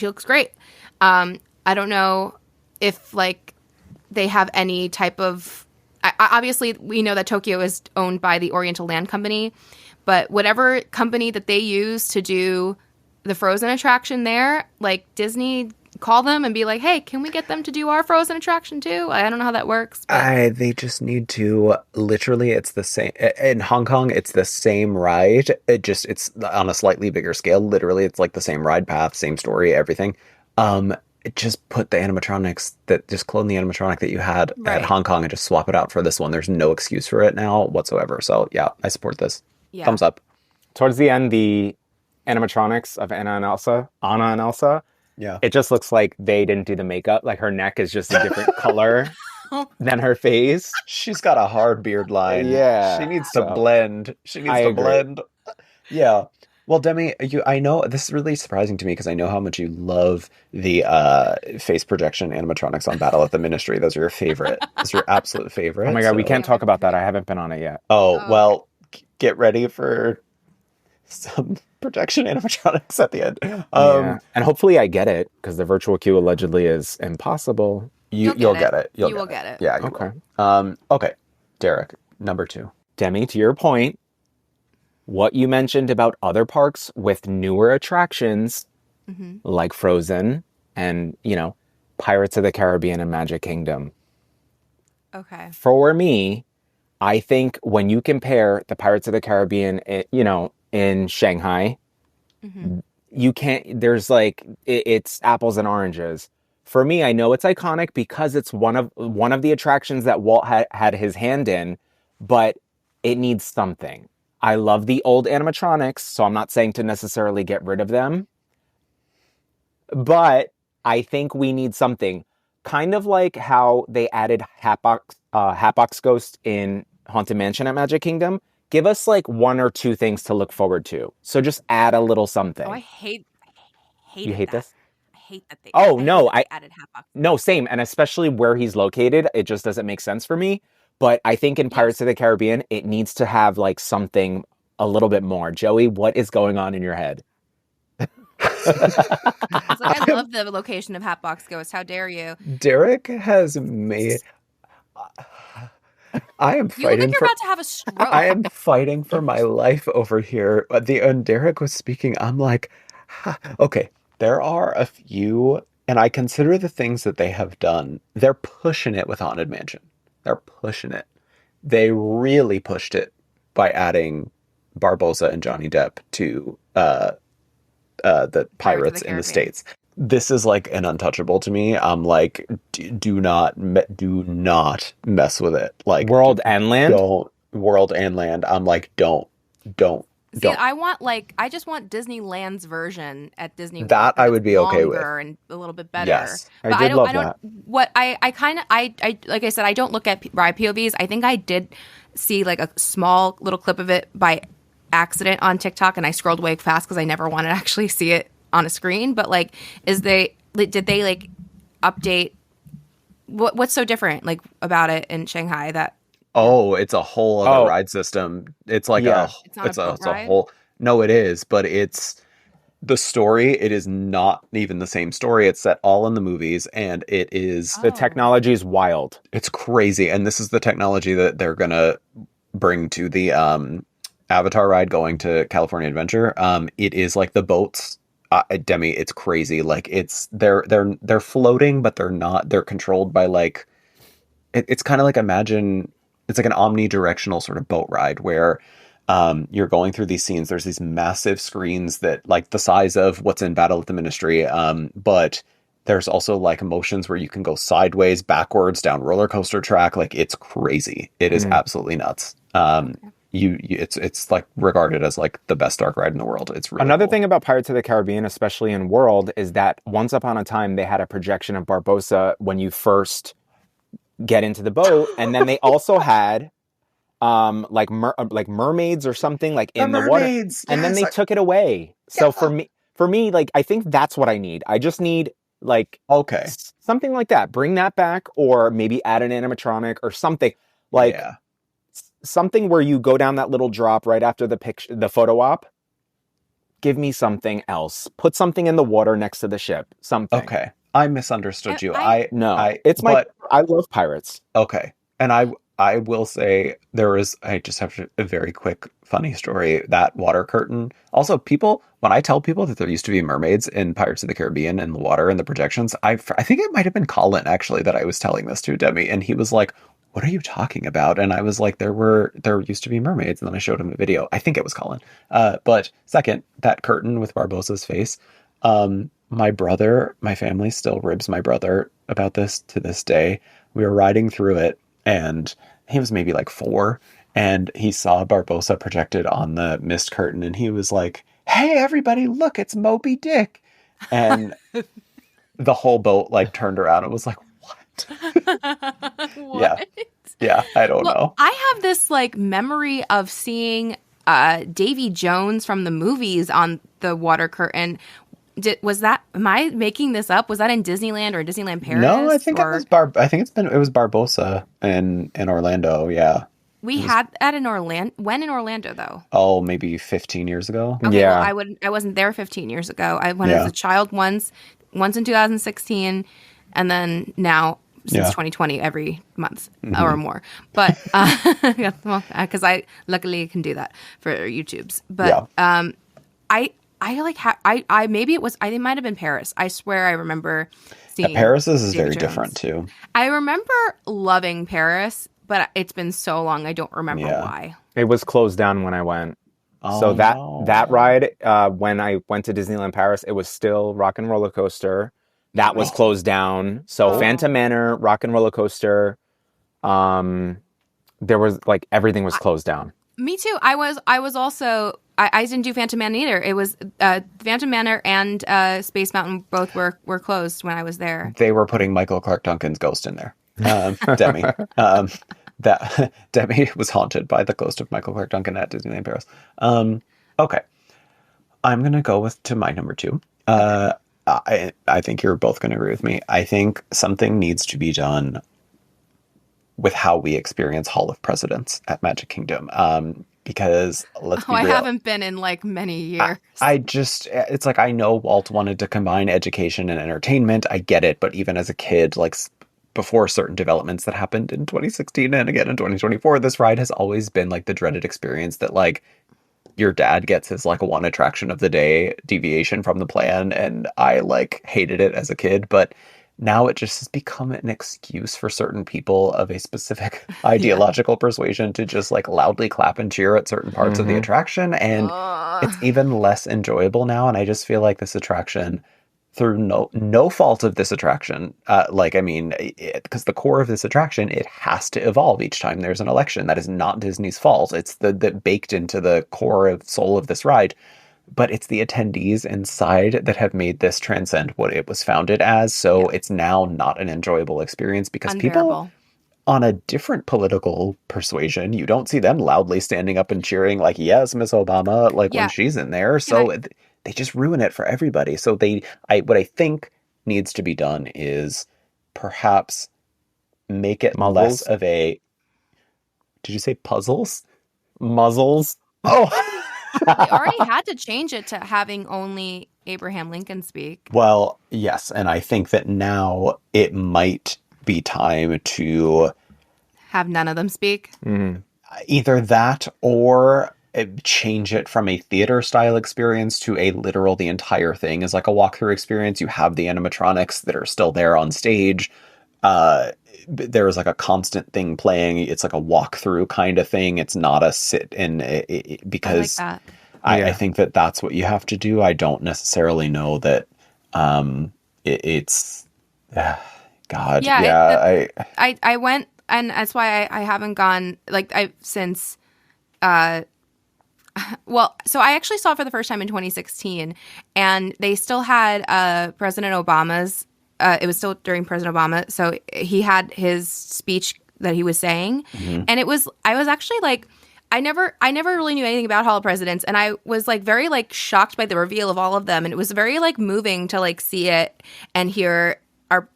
[SPEAKER 2] looks great. I don't know if like they have any type of. Obviously, we know that Tokyo is owned by the Oriental Land Company, but whatever company that they use to do the Frozen attraction there, like Disney, call them and be like, hey, can we get them to do our Frozen attraction too? I don't know how that works.
[SPEAKER 1] They just need to, literally, it's the same. In Hong Kong, it's the same ride. It's on a slightly bigger scale. Literally, it's like the same ride path, same story, everything. Just put the animatronics just clone the animatronic that you had at Hong Kong and just swap it out for this one. There's no excuse for it now whatsoever. So yeah, I support this. Yeah. Thumbs up.
[SPEAKER 3] Towards the end, the animatronics of Anna and Elsa, yeah, it just looks like they didn't do the makeup. Like her neck is just a different color than her face.
[SPEAKER 1] She's got a hard beard line.
[SPEAKER 3] Yeah.
[SPEAKER 1] She needs to blend. Blend. Yeah. Well, Demi, I know this is really surprising to me because I know how much you love the face projection animatronics on Battle at the Ministry. Those are your favorite. Those are your absolute favorite.
[SPEAKER 3] Oh my God, we can't talk about that. I haven't been on it yet.
[SPEAKER 1] Oh, well, get ready for some projection animatronics at the end.
[SPEAKER 3] Yeah. And hopefully I get it because the virtual queue allegedly is impossible.
[SPEAKER 1] You'll get it. You will get it. Yeah.
[SPEAKER 3] Okay.
[SPEAKER 1] Okay. Derek, number 2.
[SPEAKER 3] Demi, to your point, what you mentioned about other parks with newer attractions like Frozen and, Pirates of the Caribbean and Magic Kingdom.
[SPEAKER 2] Okay.
[SPEAKER 3] For me, I think when you compare the Pirates of the Caribbean, in Shanghai, you can't, there's like, it's apples and oranges. For me, I know it's iconic because it's one of the attractions that Walt had his hand in, but it needs something. I love the old animatronics, so I'm not saying to necessarily get rid of them. But I think we need something. Kind of like how they added Hatbox Ghost in Haunted Mansion at Magic Kingdom. Give us like 1 or 2 things to look forward to. So just add a little something.
[SPEAKER 2] Oh, I hate
[SPEAKER 3] You hate
[SPEAKER 2] that.
[SPEAKER 3] this?
[SPEAKER 2] I hate that they
[SPEAKER 3] added Hatbox. No, same. And especially where he's located, it just doesn't make sense for me. But I think in Pirates of the Caribbean, it needs to have like something a little bit more. Joey, what is going on in your head?
[SPEAKER 2] I love the location of Hatbox Ghost. How dare you?
[SPEAKER 1] Derek has made... I am fighting. You look like
[SPEAKER 2] you're about to have a stroke.
[SPEAKER 1] I am fighting for my life over here. And Derek was speaking. I'm like, okay, there are a few, and I consider the things that they have done. They're pushing it with Haunted Mansion. They're pushing it. They really pushed it by adding Barbossa and Johnny Depp to the Pirates in the States. This is like an untouchable to me. I'm like, do not mess with it. Like
[SPEAKER 3] World and Land.
[SPEAKER 1] World and Land. I'm like, don't.
[SPEAKER 2] See, I just want Disneyland's version at Disney World.
[SPEAKER 1] That I would be okay with,
[SPEAKER 2] and a little bit better.
[SPEAKER 1] Yes,
[SPEAKER 2] but I don't. What I kind of like I said, I don't look at ride POVs. I think I did see like a small little clip of it by accident on TikTok, and I scrolled way fast because I never wanted to actually see it on a screen. But like, did they like update? What's so different like about it in Shanghai that?
[SPEAKER 1] Oh, it's a whole other ride system. It's like it's a whole. No, it is, but it's the story. It is not even the same story. It's set all in the movies, and it is
[SPEAKER 3] the technology is wild.
[SPEAKER 1] It's crazy, and this is the technology that they're gonna bring to the Avatar ride going to California Adventure. It is like the boats. Demi, it's crazy. Like they're floating, but they're not. They're controlled by like. It's kind of like imagine. It's like an omnidirectional sort of boat ride where You're going through these scenes. There's these massive screens that like the size of what's in Battle at the Ministry. But there's also like motions where you can go sideways, backwards, down roller coaster track. Like it's crazy. It is absolutely nuts. It's like regarded as like the best dark ride in the world. It's really
[SPEAKER 3] another
[SPEAKER 1] cool.
[SPEAKER 3] thing about Pirates of the Caribbean, especially in World, is that once upon a time they had a projection of Barbossa when you first get into the boat, and then they also had like mermaids or something like in the water, and then they took it away. So for me, like I think that's what I need. I just need like something like that. Bring that back, or maybe add an animatronic or something like something where you go down that little drop right after the photo op. Give me something else. Put something in the water next to the ship. Something.
[SPEAKER 1] Okay, I misunderstood you.
[SPEAKER 3] I love Pirates.
[SPEAKER 1] Okay, and I will say I just have a very quick funny story. That water curtain. Also, when I tell people that there used to be mermaids in Pirates of the Caribbean in the water and the projections, I think it might have been Colin actually that I was telling this to, Demi, and he was like, "What are you talking about?" And I was like, there used to be mermaids, and then I showed him a video. I think it was Colin. But second, that curtain with Barbossa's face. My family still ribs my brother about this to this day. We were riding through it, and he was maybe like 4, and he saw Barbossa projected on the mist curtain, and he was like, "Hey, everybody, look, it's Moby Dick." And the whole boat like turned around and was like, "What?"
[SPEAKER 2] What?
[SPEAKER 1] Yeah, I don't know.
[SPEAKER 2] I have this like memory of seeing Davy Jones from the movies on the water curtain. Am I making this up? Was that in Disneyland or Disneyland Paris?
[SPEAKER 1] No, I think it was it was Barbossa in Orlando. Yeah,
[SPEAKER 2] we had that in Orlando. When in Orlando though?
[SPEAKER 1] Oh, maybe 15 years ago.
[SPEAKER 2] Okay, yeah. Well, I wasn't there 15 years ago. I went as a child once in 2016, and then now since 2020 every month or more. But because I luckily can do that for YouTube's. But it might have been Paris. I swear I remember seeing
[SPEAKER 1] Paris is very different too.
[SPEAKER 2] I remember loving Paris, but it's been so long I don't remember why.
[SPEAKER 3] It was closed down when I went. So that ride, when I went to Disneyland Paris, it was still Rock and Roller Coaster. That was closed down. So Phantom Manor, Rock and Roller Coaster, there was like everything was closed down.
[SPEAKER 2] Me too. I was also I didn't do Phantom Manor either. It was Phantom Manor and Space Mountain both were closed when I was there.
[SPEAKER 1] They were putting Michael Clark Duncan's ghost in there. Demi. Demi was haunted by the ghost of Michael Clark Duncan at Disneyland Paris. Okay. I'm going to go to my number 2. I think you're both going to agree with me. I think something needs to be done with how we experience Hall of Presidents at Magic Kingdom. Because let's be real.
[SPEAKER 2] I haven't been in like many years.
[SPEAKER 1] It's like, I know Walt wanted to combine education and entertainment. I get it. But even as a kid, like before certain developments that happened in 2016 and again in 2024, this ride has always been like the dreaded experience that like your dad gets his like one attraction of the day deviation from the plan. And I like hated it as a kid, but now it just has become an excuse for certain people of a specific ideological persuasion to just like loudly clap and cheer at certain parts of the attraction. And it's even less enjoyable now. And I just feel like this attraction, through no fault of this attraction, because the core of this attraction, it has to evolve each time there's an election. That is not Disney's fault. It's the baked into the core of soul of this ride. But it's the attendees inside that have made this transcend what it was founded as. So it's now not an enjoyable experience because people on a different political persuasion, you don't see them loudly standing up and cheering like, yes, Miss Obama, like when she's in there. So they just ruin it for everybody. So what I think needs to be done is perhaps make it less of a, did you say puzzles?
[SPEAKER 3] Muzzles?
[SPEAKER 1] Oh,
[SPEAKER 2] they already had to change it to having only Abraham Lincoln speak.
[SPEAKER 1] Well, yes. And I think that now it might be time to
[SPEAKER 2] have none of them speak.
[SPEAKER 1] Either that or change it from a theater style experience to a literal, the entire thing is like a walkthrough experience. You have the animatronics that are still there on stage. there is like a constant thing playing. It's like a walkthrough kind of thing. It's not a sit in because
[SPEAKER 2] I like that.
[SPEAKER 1] I think that that's what you have to do. I don't necessarily know that it's God.
[SPEAKER 2] Yeah. I went, and that's why I haven't gone since. Well, so I actually saw it for the first time in 2016, and they still had President Obama's. It was still during President Obama, so he had his speech that he was saying, and I was actually like, I never really knew anything about Hall of Presidents, and I was like very like shocked by the reveal of all of them, and it was very like moving to like see it and hear our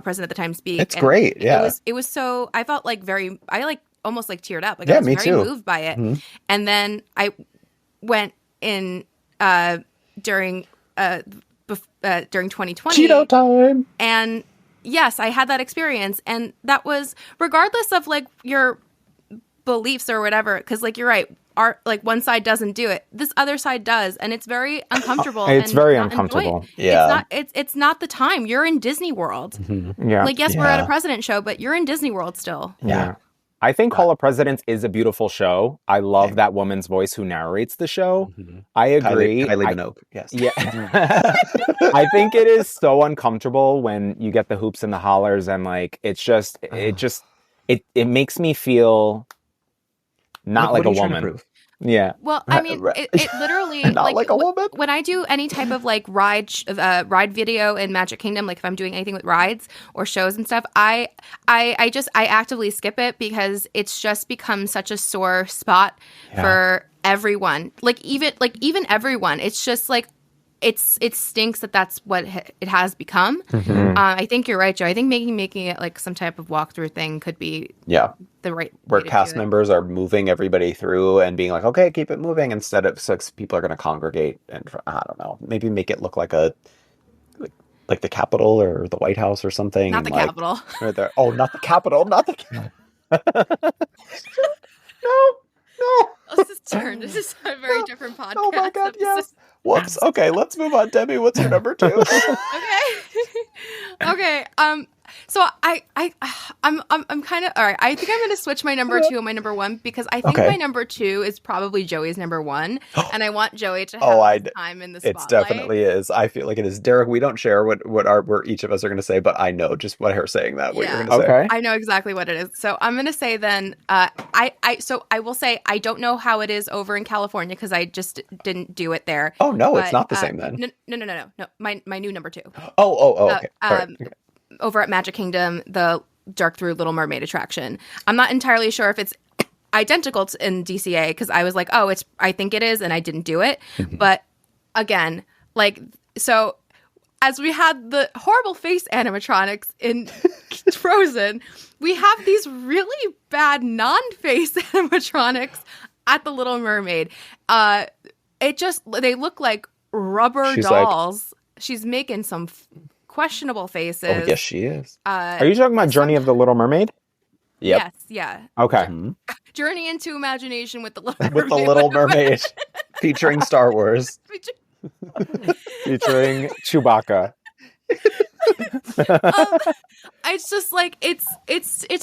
[SPEAKER 2] president at the time speak.
[SPEAKER 1] It's great, yeah.
[SPEAKER 2] It was so, I felt like I like almost like teared up. Like
[SPEAKER 1] yeah,
[SPEAKER 2] I was
[SPEAKER 1] me
[SPEAKER 2] very
[SPEAKER 1] too.
[SPEAKER 2] moved by it, and then I went in during 2020
[SPEAKER 1] Cheeto time,
[SPEAKER 2] and yes, I had that experience, and that was regardless of like your beliefs or whatever, because like you're right, like one side doesn't do it, this other side does, and it's very uncomfortable.
[SPEAKER 3] It's very uncomfortable.
[SPEAKER 1] Yeah,
[SPEAKER 2] it's not the time. You're in Disney World.
[SPEAKER 3] Yeah,
[SPEAKER 2] like yes, we're at a president show, but you're in Disney World still.
[SPEAKER 3] Yeah. I think Hall of Presidents is a beautiful show. I love that woman's voice who narrates the show. I agree.
[SPEAKER 1] Kylie Minogue, yes.
[SPEAKER 3] Yeah. I think it is so uncomfortable when you get the hoops and the hollers, and like it makes me feel not like a woman. Yeah.
[SPEAKER 2] Well, I mean, it literally
[SPEAKER 1] not like a woman.
[SPEAKER 2] When I do any type of like ride video in Magic Kingdom, like if I'm doing anything with rides or shows and stuff, I actively skip it because it's just become such a sore spot for everyone. Like even everyone. It's just like it stinks that that's what it has become. I think you're right, Joe. I think making it like some type of walkthrough thing could be the right
[SPEAKER 1] where cast members are moving everybody through and being like, okay, keep it moving, instead of 6 people are going to congregate, and I don't know, maybe make it look like like the Capitol or the White House or something.
[SPEAKER 2] Not the Capitol.
[SPEAKER 1] Oh, not the Capitol. Not the No.
[SPEAKER 2] This is turned. This is a very different podcast.
[SPEAKER 1] Oh my God, yes. Whoops. Okay, let's move on. Demi, what's your number 2?
[SPEAKER 2] Okay. So I'm kind of all right. I think I'm going to switch my number 2 and my number 1 because I think my number 2 is probably Joey's number 1, and I want Joey to have his time in the spotlight.
[SPEAKER 1] It definitely is. I feel like it is. Derek, we don't share what each of us are going to say, but I know just what her saying that what you're going to say.
[SPEAKER 2] I know exactly what it is. So I'm going to say then. I will say I don't know how it is over in California because I just didn't do it there.
[SPEAKER 1] Oh no, it's not the same then.
[SPEAKER 2] No. My new number 2.
[SPEAKER 1] Okay.
[SPEAKER 2] Over at Magic Kingdom, the Dark Through Little Mermaid attraction. I'm not entirely sure if it's identical in DCA because I was like, I think it is, and I didn't do it. But again, like, so as we had the horrible face animatronics in Frozen, we have these really bad non-face animatronics at the Little Mermaid. They look like rubber dolls. She's making some questionable faces.
[SPEAKER 1] Oh, yes, she is.
[SPEAKER 3] Are you talking about Journey of the Little Mermaid?
[SPEAKER 1] Yep.
[SPEAKER 2] Yes, yeah.
[SPEAKER 3] Okay.
[SPEAKER 2] Journey into Imagination with the Little Mermaid.
[SPEAKER 1] With the Little Mermaid. Featuring Star Wars.
[SPEAKER 3] Featuring Chewbacca.
[SPEAKER 2] It's just like it's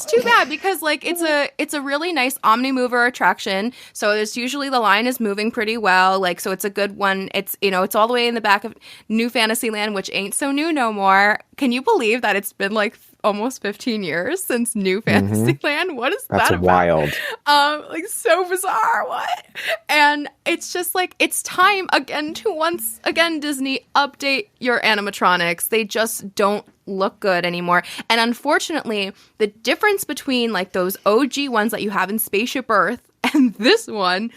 [SPEAKER 2] too bad because like it's a really nice omni-mover attraction, so it's usually the line is moving pretty well, like, so it's a good one. It's it's all the way in the back of New Fantasyland, which ain't so new no more. Can you believe that it's been like almost 15 years since New Fantasyland? What is that about?
[SPEAKER 3] Wild.
[SPEAKER 2] Like so bizarre. What? And it's just like it's time again to once again Disney update your animatronics. They just don't look good anymore. And unfortunately, the difference between like those OG ones that you have in Spaceship Earth and this one,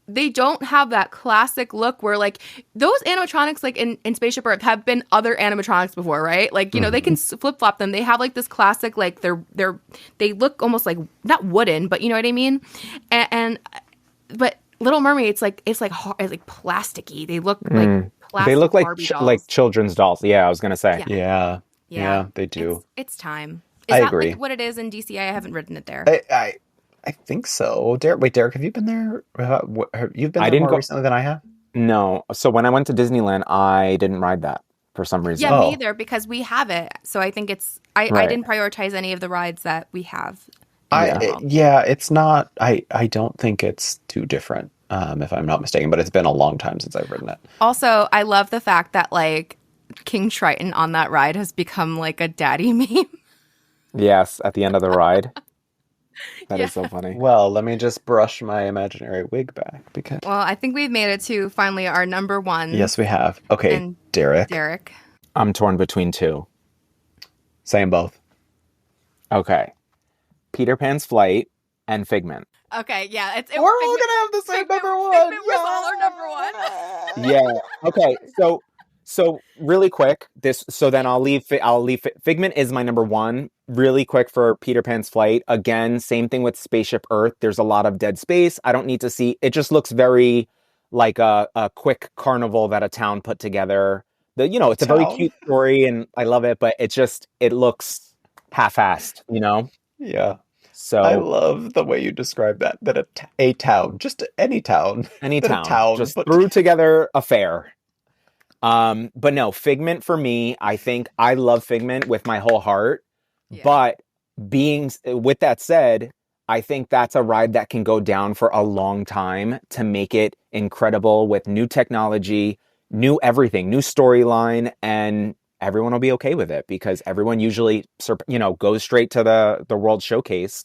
[SPEAKER 2] they don't have that classic look where like those animatronics like in Spaceship Earth have been other animatronics before, right? Like, they can flip-flop them. They have like this classic, like they look almost like not wooden, but you know what I mean? But Little Mermaid, it's like plasticky. They look like plastic.
[SPEAKER 3] They look like
[SPEAKER 2] like
[SPEAKER 3] children's dolls. Yeah, I was gonna say.
[SPEAKER 1] Yeah, they do.
[SPEAKER 2] It's time.
[SPEAKER 1] I
[SPEAKER 2] that
[SPEAKER 1] agree.
[SPEAKER 2] Like what it is in DCA? I haven't ridden it there.
[SPEAKER 1] I think so. Derek, have you been there? You've been there more recently than I have?
[SPEAKER 3] No. So when I went to Disneyland, I didn't ride that. for some reason.
[SPEAKER 2] Yeah, me either, because we have it. So I think I didn't prioritize any of the rides that we have.
[SPEAKER 1] It's not, I don't think it's too different, if I'm not mistaken, but it's been a long time since I've ridden it.
[SPEAKER 2] Also, I love the fact that like King Triton on that ride has become like a daddy meme.
[SPEAKER 3] Yes, at the end of the ride. That is so funny.
[SPEAKER 1] Well, let me just brush my imaginary wig back because.
[SPEAKER 2] Well, I think we've made it to finally our number one.
[SPEAKER 1] Yes, we have. Okay,
[SPEAKER 2] and
[SPEAKER 1] Derek.
[SPEAKER 3] I'm torn between two.
[SPEAKER 1] Same both.
[SPEAKER 3] Okay. Peter Pan's Flight and Figment.
[SPEAKER 2] Okay, yeah.
[SPEAKER 1] We're all going to have the same number one.
[SPEAKER 2] Figment was all our number one.
[SPEAKER 3] Yeah. Okay, so really quick, then I'll leave Figment is my number one. Really quick for Peter Pan's Flight. Again, same thing with Spaceship Earth. There's a lot of dead space. I don't need to see. It just looks very like a quick carnival that a town put together. It's a very cute story and I love it, but it looks half-assed,
[SPEAKER 1] Yeah.
[SPEAKER 3] So
[SPEAKER 1] I love the way you describe that a town, just any town.
[SPEAKER 3] Any town. Just threw together a fair. But no, Figment for me, I think I love Figment with my whole heart. Yeah. But with that said, I think that's a ride that can go down for a long time to make it incredible with new technology, new everything, new storyline, and everyone will be okay with it because everyone usually, goes straight to the World Showcase.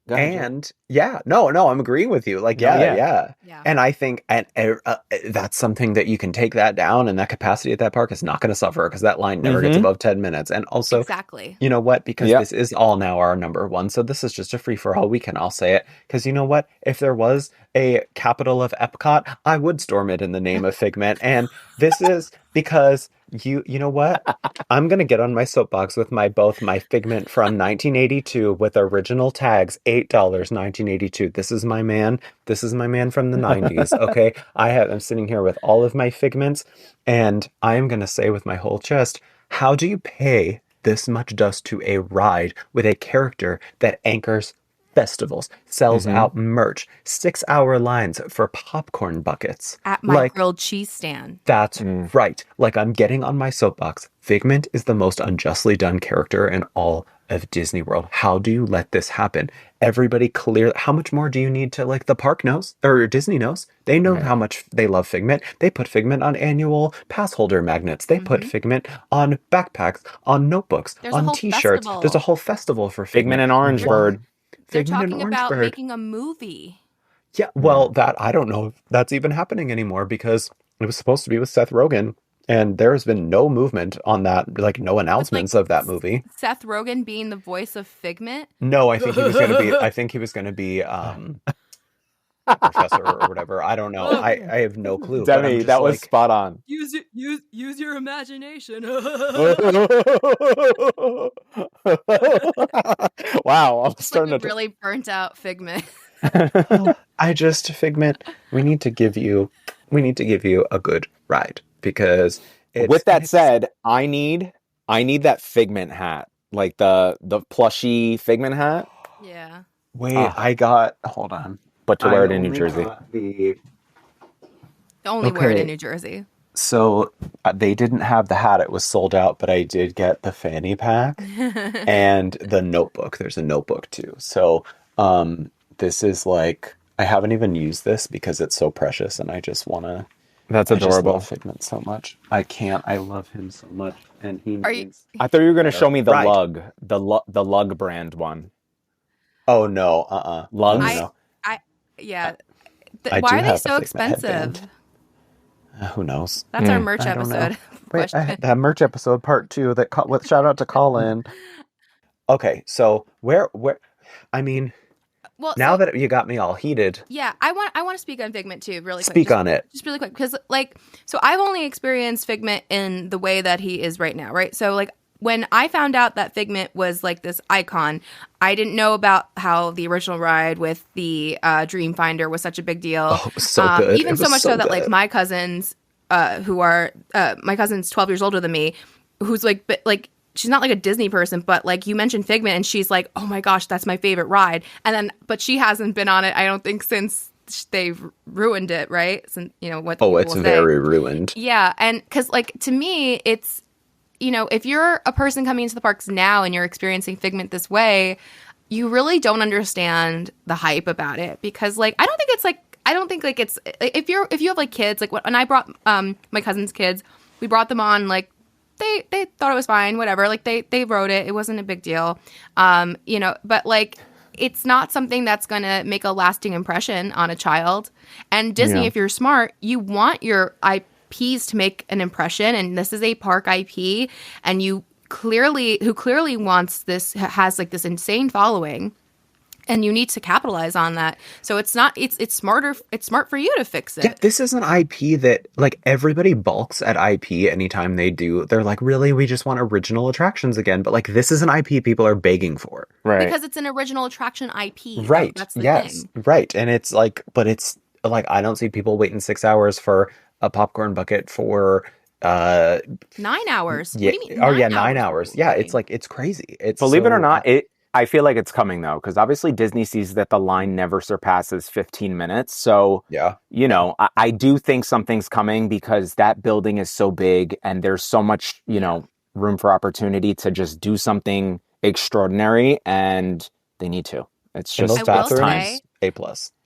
[SPEAKER 1] And I'm agreeing with you. Like, yeah. And I think that's something that you can take that down, and that capacity at that park is not going to suffer because that line never gets above 10 minutes. And also,
[SPEAKER 2] exactly.
[SPEAKER 1] You know what? Because this is all now our number one. So this is just a free for all. We can all say it. Because you know what? If there was a capital of Epcot, I would storm it in the name of Figment. And this is because you know what? I'm going to get on my soapbox with my Figment from 1982 with original tags, $8, 1982. This is my man. This is my man from the 90s. Okay. I'm sitting here with all of my Figments, and I am going to say with my whole chest, how do you pay this much dust to a ride with a character that anchors festivals, sells out merch, 6-hour lines for popcorn buckets
[SPEAKER 2] at my grilled cheese stand?
[SPEAKER 1] That's right. Like, I'm getting on my soapbox. Figment is the most unjustly done character in all of Disney World. How do you let this happen? Everybody how much more do you need to, like, the park knows, or Disney knows? They know how much they love Figment. They put Figment on annual pass holder magnets. They put Figment on backpacks, on notebooks, on t-shirts.
[SPEAKER 2] Festival.
[SPEAKER 1] There's a whole festival for
[SPEAKER 3] Figment and Orange Bird.
[SPEAKER 2] They're talking about making a movie.
[SPEAKER 1] Yeah, well, that I don't know if that's even happening anymore because it was supposed to be with Seth Rogen, and there's been no movement on that, like no announcements of that movie.
[SPEAKER 2] Seth Rogen being the voice of Figment?
[SPEAKER 1] No, I think he was going to be professor or whatever. I don't know. I have no clue.
[SPEAKER 3] Demi, that was spot on.
[SPEAKER 2] Use your imagination.
[SPEAKER 3] Wow, I'm starting
[SPEAKER 2] to really burnt out Figment.
[SPEAKER 1] Figment. We need to give you a good ride because.
[SPEAKER 3] With that said, I need that Figment hat, like the plushy Figment hat.
[SPEAKER 2] Yeah.
[SPEAKER 1] Wait, hold on.
[SPEAKER 3] But to wear it in New Jersey.
[SPEAKER 2] Only wear it in New Jersey.
[SPEAKER 1] So they didn't have the hat. It was sold out, but I did get the fanny pack and the notebook. There's a notebook too. So this is like, I haven't even used this because it's so precious and I just want to.
[SPEAKER 3] That's adorable.
[SPEAKER 1] I just love Figment so much. I can't. I love him so much. And
[SPEAKER 3] I thought you were going to show me the lug, the lug brand one.
[SPEAKER 1] Oh, no.
[SPEAKER 3] Lugs?
[SPEAKER 2] Yeah. Why are they so expensive?
[SPEAKER 1] Who knows?
[SPEAKER 2] That's our merch episode.
[SPEAKER 1] Wait, that merch episode part 2 with shout out to Colin. Okay, so where I mean, well, now that you got me all heated.
[SPEAKER 2] Yeah, I want to speak on Figment too, really quick.
[SPEAKER 1] Speak on it.
[SPEAKER 2] Just really quick, because so I've only experienced Figment in the way that he is right now, right? So when I found out that Figment was like this icon, I didn't know about how the original ride with the Dreamfinder was such a big deal.
[SPEAKER 1] Oh, it was so good.
[SPEAKER 2] Even so much so that like my cousins, my cousin's 12 years older than me, who's she's not like a Disney person, but like you mentioned Figment, and she's like, oh my gosh, that's my favorite ride. And then, but she hasn't been on it, I don't think, since they've ruined it, right? So, what
[SPEAKER 1] it's very ruined.
[SPEAKER 2] Yeah, and because to me, it's if you're a person coming into the parks now and you're experiencing Figment this way, you really don't understand the hype about it, because I don't think it's if you have kids, when I brought my cousin's kids, we brought them on, they thought it was fine, whatever, they rode it, it wasn't a big deal, but it's not something that's going to make a lasting impression on a child. And Disney, if you're smart, you want your IPs to make an impression, and this is a park IP, and who clearly wants this, has this insane following, and you need to capitalize on that. So it's smart for you to fix it.
[SPEAKER 1] Yeah, this is an IP that everybody balks at IP anytime they do. They're like, really, we just want original attractions again. But this is an IP people are begging for.
[SPEAKER 2] Right. Because it's an original attraction IP.
[SPEAKER 1] Right.
[SPEAKER 2] That's the
[SPEAKER 1] thing. Right. And it's but it's I don't see people waiting 6 hours for a popcorn bucket for
[SPEAKER 2] 9 hours.
[SPEAKER 1] Yeah.
[SPEAKER 2] What do you mean?
[SPEAKER 1] 9 hours. Yeah. It's crazy. It's
[SPEAKER 3] Believe it or not, I feel like it's coming, though, because obviously Disney sees that the line never surpasses 15 minutes. So,
[SPEAKER 1] yeah,
[SPEAKER 3] I do think something's coming, because that building is so big and there's so much, room for opportunity to just do something extraordinary, and they need to. It's just
[SPEAKER 1] those bathrooms, A+.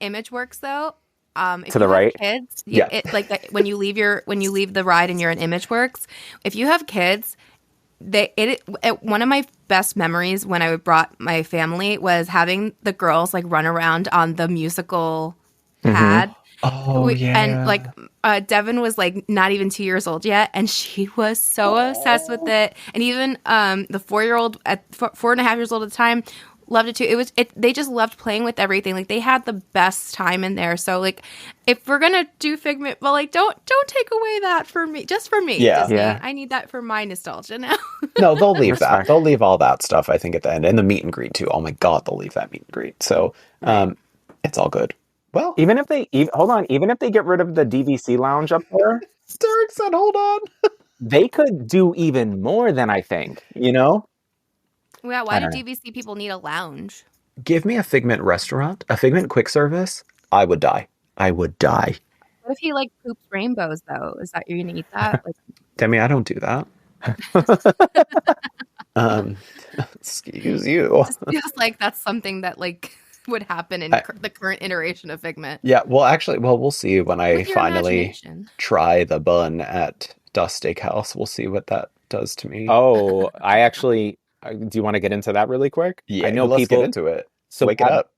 [SPEAKER 2] ImageWorks, though. If
[SPEAKER 3] to the right,
[SPEAKER 2] kids, when you leave the ride and you're in ImageWorks, if you have kids, one of my best memories when I brought my family was having the girls run around on the musical pad.
[SPEAKER 1] Oh, yeah.
[SPEAKER 2] And Devin was not even 2 years old yet, and she was so obsessed with it. And even the 4-year-old at 4.5 years old at the time loved it too. They just loved playing with everything. They had the best time in there. So if we're gonna do Figment, well, don't take away that for me, just for me.
[SPEAKER 1] Yeah.
[SPEAKER 2] Disney.
[SPEAKER 3] Yeah.
[SPEAKER 2] I need that for my nostalgia now.
[SPEAKER 1] No, they'll leave that. They'll leave all that stuff, I think, at the end, and the meet and greet too. Oh my God, they'll leave that meet and greet. So it's all good. Well,
[SPEAKER 3] even if they get rid of the DVC lounge up there,
[SPEAKER 1] Derek said, hold on.
[SPEAKER 3] They could do even more than I think,
[SPEAKER 2] Yeah, why do DVC people need a lounge?
[SPEAKER 1] Give me a Figment restaurant, a Figment quick service. I would die. What
[SPEAKER 2] if he poops rainbows, though? Is that you're gonna eat that?
[SPEAKER 1] Demi, I don't do that. Excuse you.
[SPEAKER 2] It feels like that's something that would happen in the current iteration of Figment.
[SPEAKER 1] Yeah, well, we'll see when I finally try the bun at Dust Steakhouse. We'll see what that does to me.
[SPEAKER 3] Oh, I actually... do you want to get into that really quick?
[SPEAKER 1] Yeah, I know let's get into it.
[SPEAKER 3] So
[SPEAKER 1] wake it up.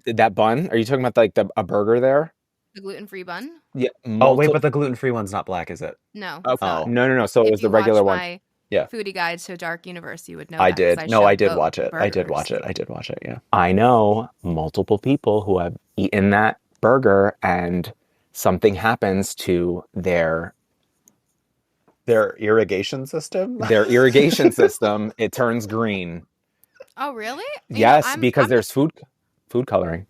[SPEAKER 3] That bun? Are you talking about a burger there?
[SPEAKER 2] The gluten-free bun?
[SPEAKER 3] Yeah.
[SPEAKER 1] Oh wait, but the gluten-free one's not black, is it?
[SPEAKER 2] No.
[SPEAKER 3] Okay. No. So it was the regular one.
[SPEAKER 2] Yeah. Foodie Guide to a Dark Universe, you would know.
[SPEAKER 1] I did. No, I did watch it. I did watch it. Yeah.
[SPEAKER 3] I know multiple people who have eaten that burger, and something happens to their
[SPEAKER 1] irrigation system?
[SPEAKER 3] Their irrigation system, it turns green.
[SPEAKER 2] Oh, really?
[SPEAKER 3] Yes, because there's food coloring.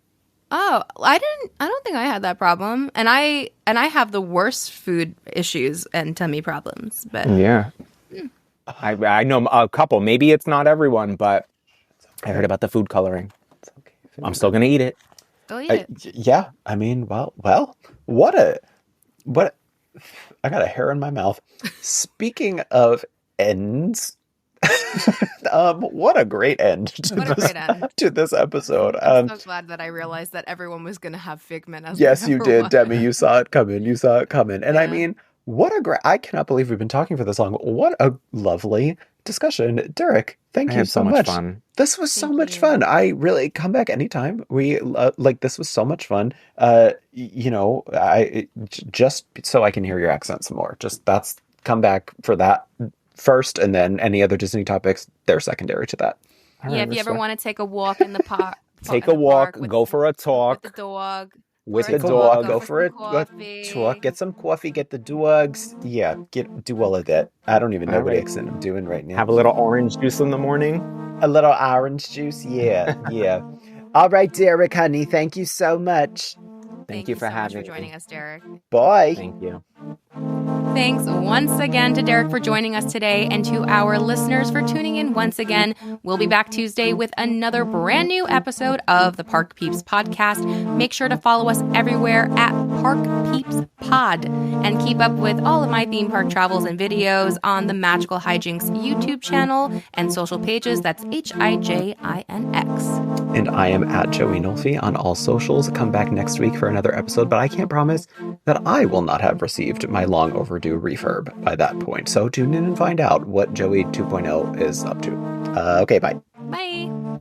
[SPEAKER 2] Oh, I don't think I had that problem. And I have the worst food issues and tummy problems, but
[SPEAKER 3] yeah. I know a couple. Maybe it's not everyone, but I heard about the food coloring. It's okay. I'm still going to eat it.
[SPEAKER 2] Go eat it.
[SPEAKER 1] Yeah. I mean, well, what I got a hair in my mouth. Speaking of ends, what a great end to this episode.
[SPEAKER 2] I'm so glad that I realized that everyone was going to have Figment as
[SPEAKER 1] yes, you did, Demi. You saw it coming. And
[SPEAKER 2] yeah.
[SPEAKER 1] I mean, I cannot believe we've been talking for this long. What a lovely discussion. Derek, thank you so much.
[SPEAKER 3] Fun.
[SPEAKER 1] This was so much fun. I really come back anytime. We this was so much fun. I just so I can hear your accent some more. That's come back for that first, and then any other Disney topics, they're secondary to that.
[SPEAKER 2] Yeah, if you ever want to take a walk in the park,
[SPEAKER 3] go for a talk
[SPEAKER 2] with the dog.
[SPEAKER 1] Go for a talk, get some coffee, get the dogs. Yeah, do all of that. I don't even know what accent I'm doing right now.
[SPEAKER 3] Have a little orange juice in the morning.
[SPEAKER 1] A little orange juice, yeah. All right, Derek, honey, thank you so much.
[SPEAKER 3] Thank you for having
[SPEAKER 2] me. Thank you so much for joining us, Derek.
[SPEAKER 1] Bye.
[SPEAKER 3] Thank you.
[SPEAKER 2] thanks once again to Derek for joining us today, and to our listeners for tuning in once again. We'll be back Tuesday with another brand new episode of the Park Peeps Podcast. Make sure to follow us everywhere at Park Peeps Pod, and keep up with all of my theme park travels and videos on the Magical Hijinks YouTube channel and social pages. That's HIJINX.
[SPEAKER 1] And I am at Joey Nolfi on all socials. Come back next week for another episode, but I can't promise that I will not have received my long overdue refurb by that point. So tune in and find out what Joey 2.0 is up to. Okay, bye.
[SPEAKER 2] Bye.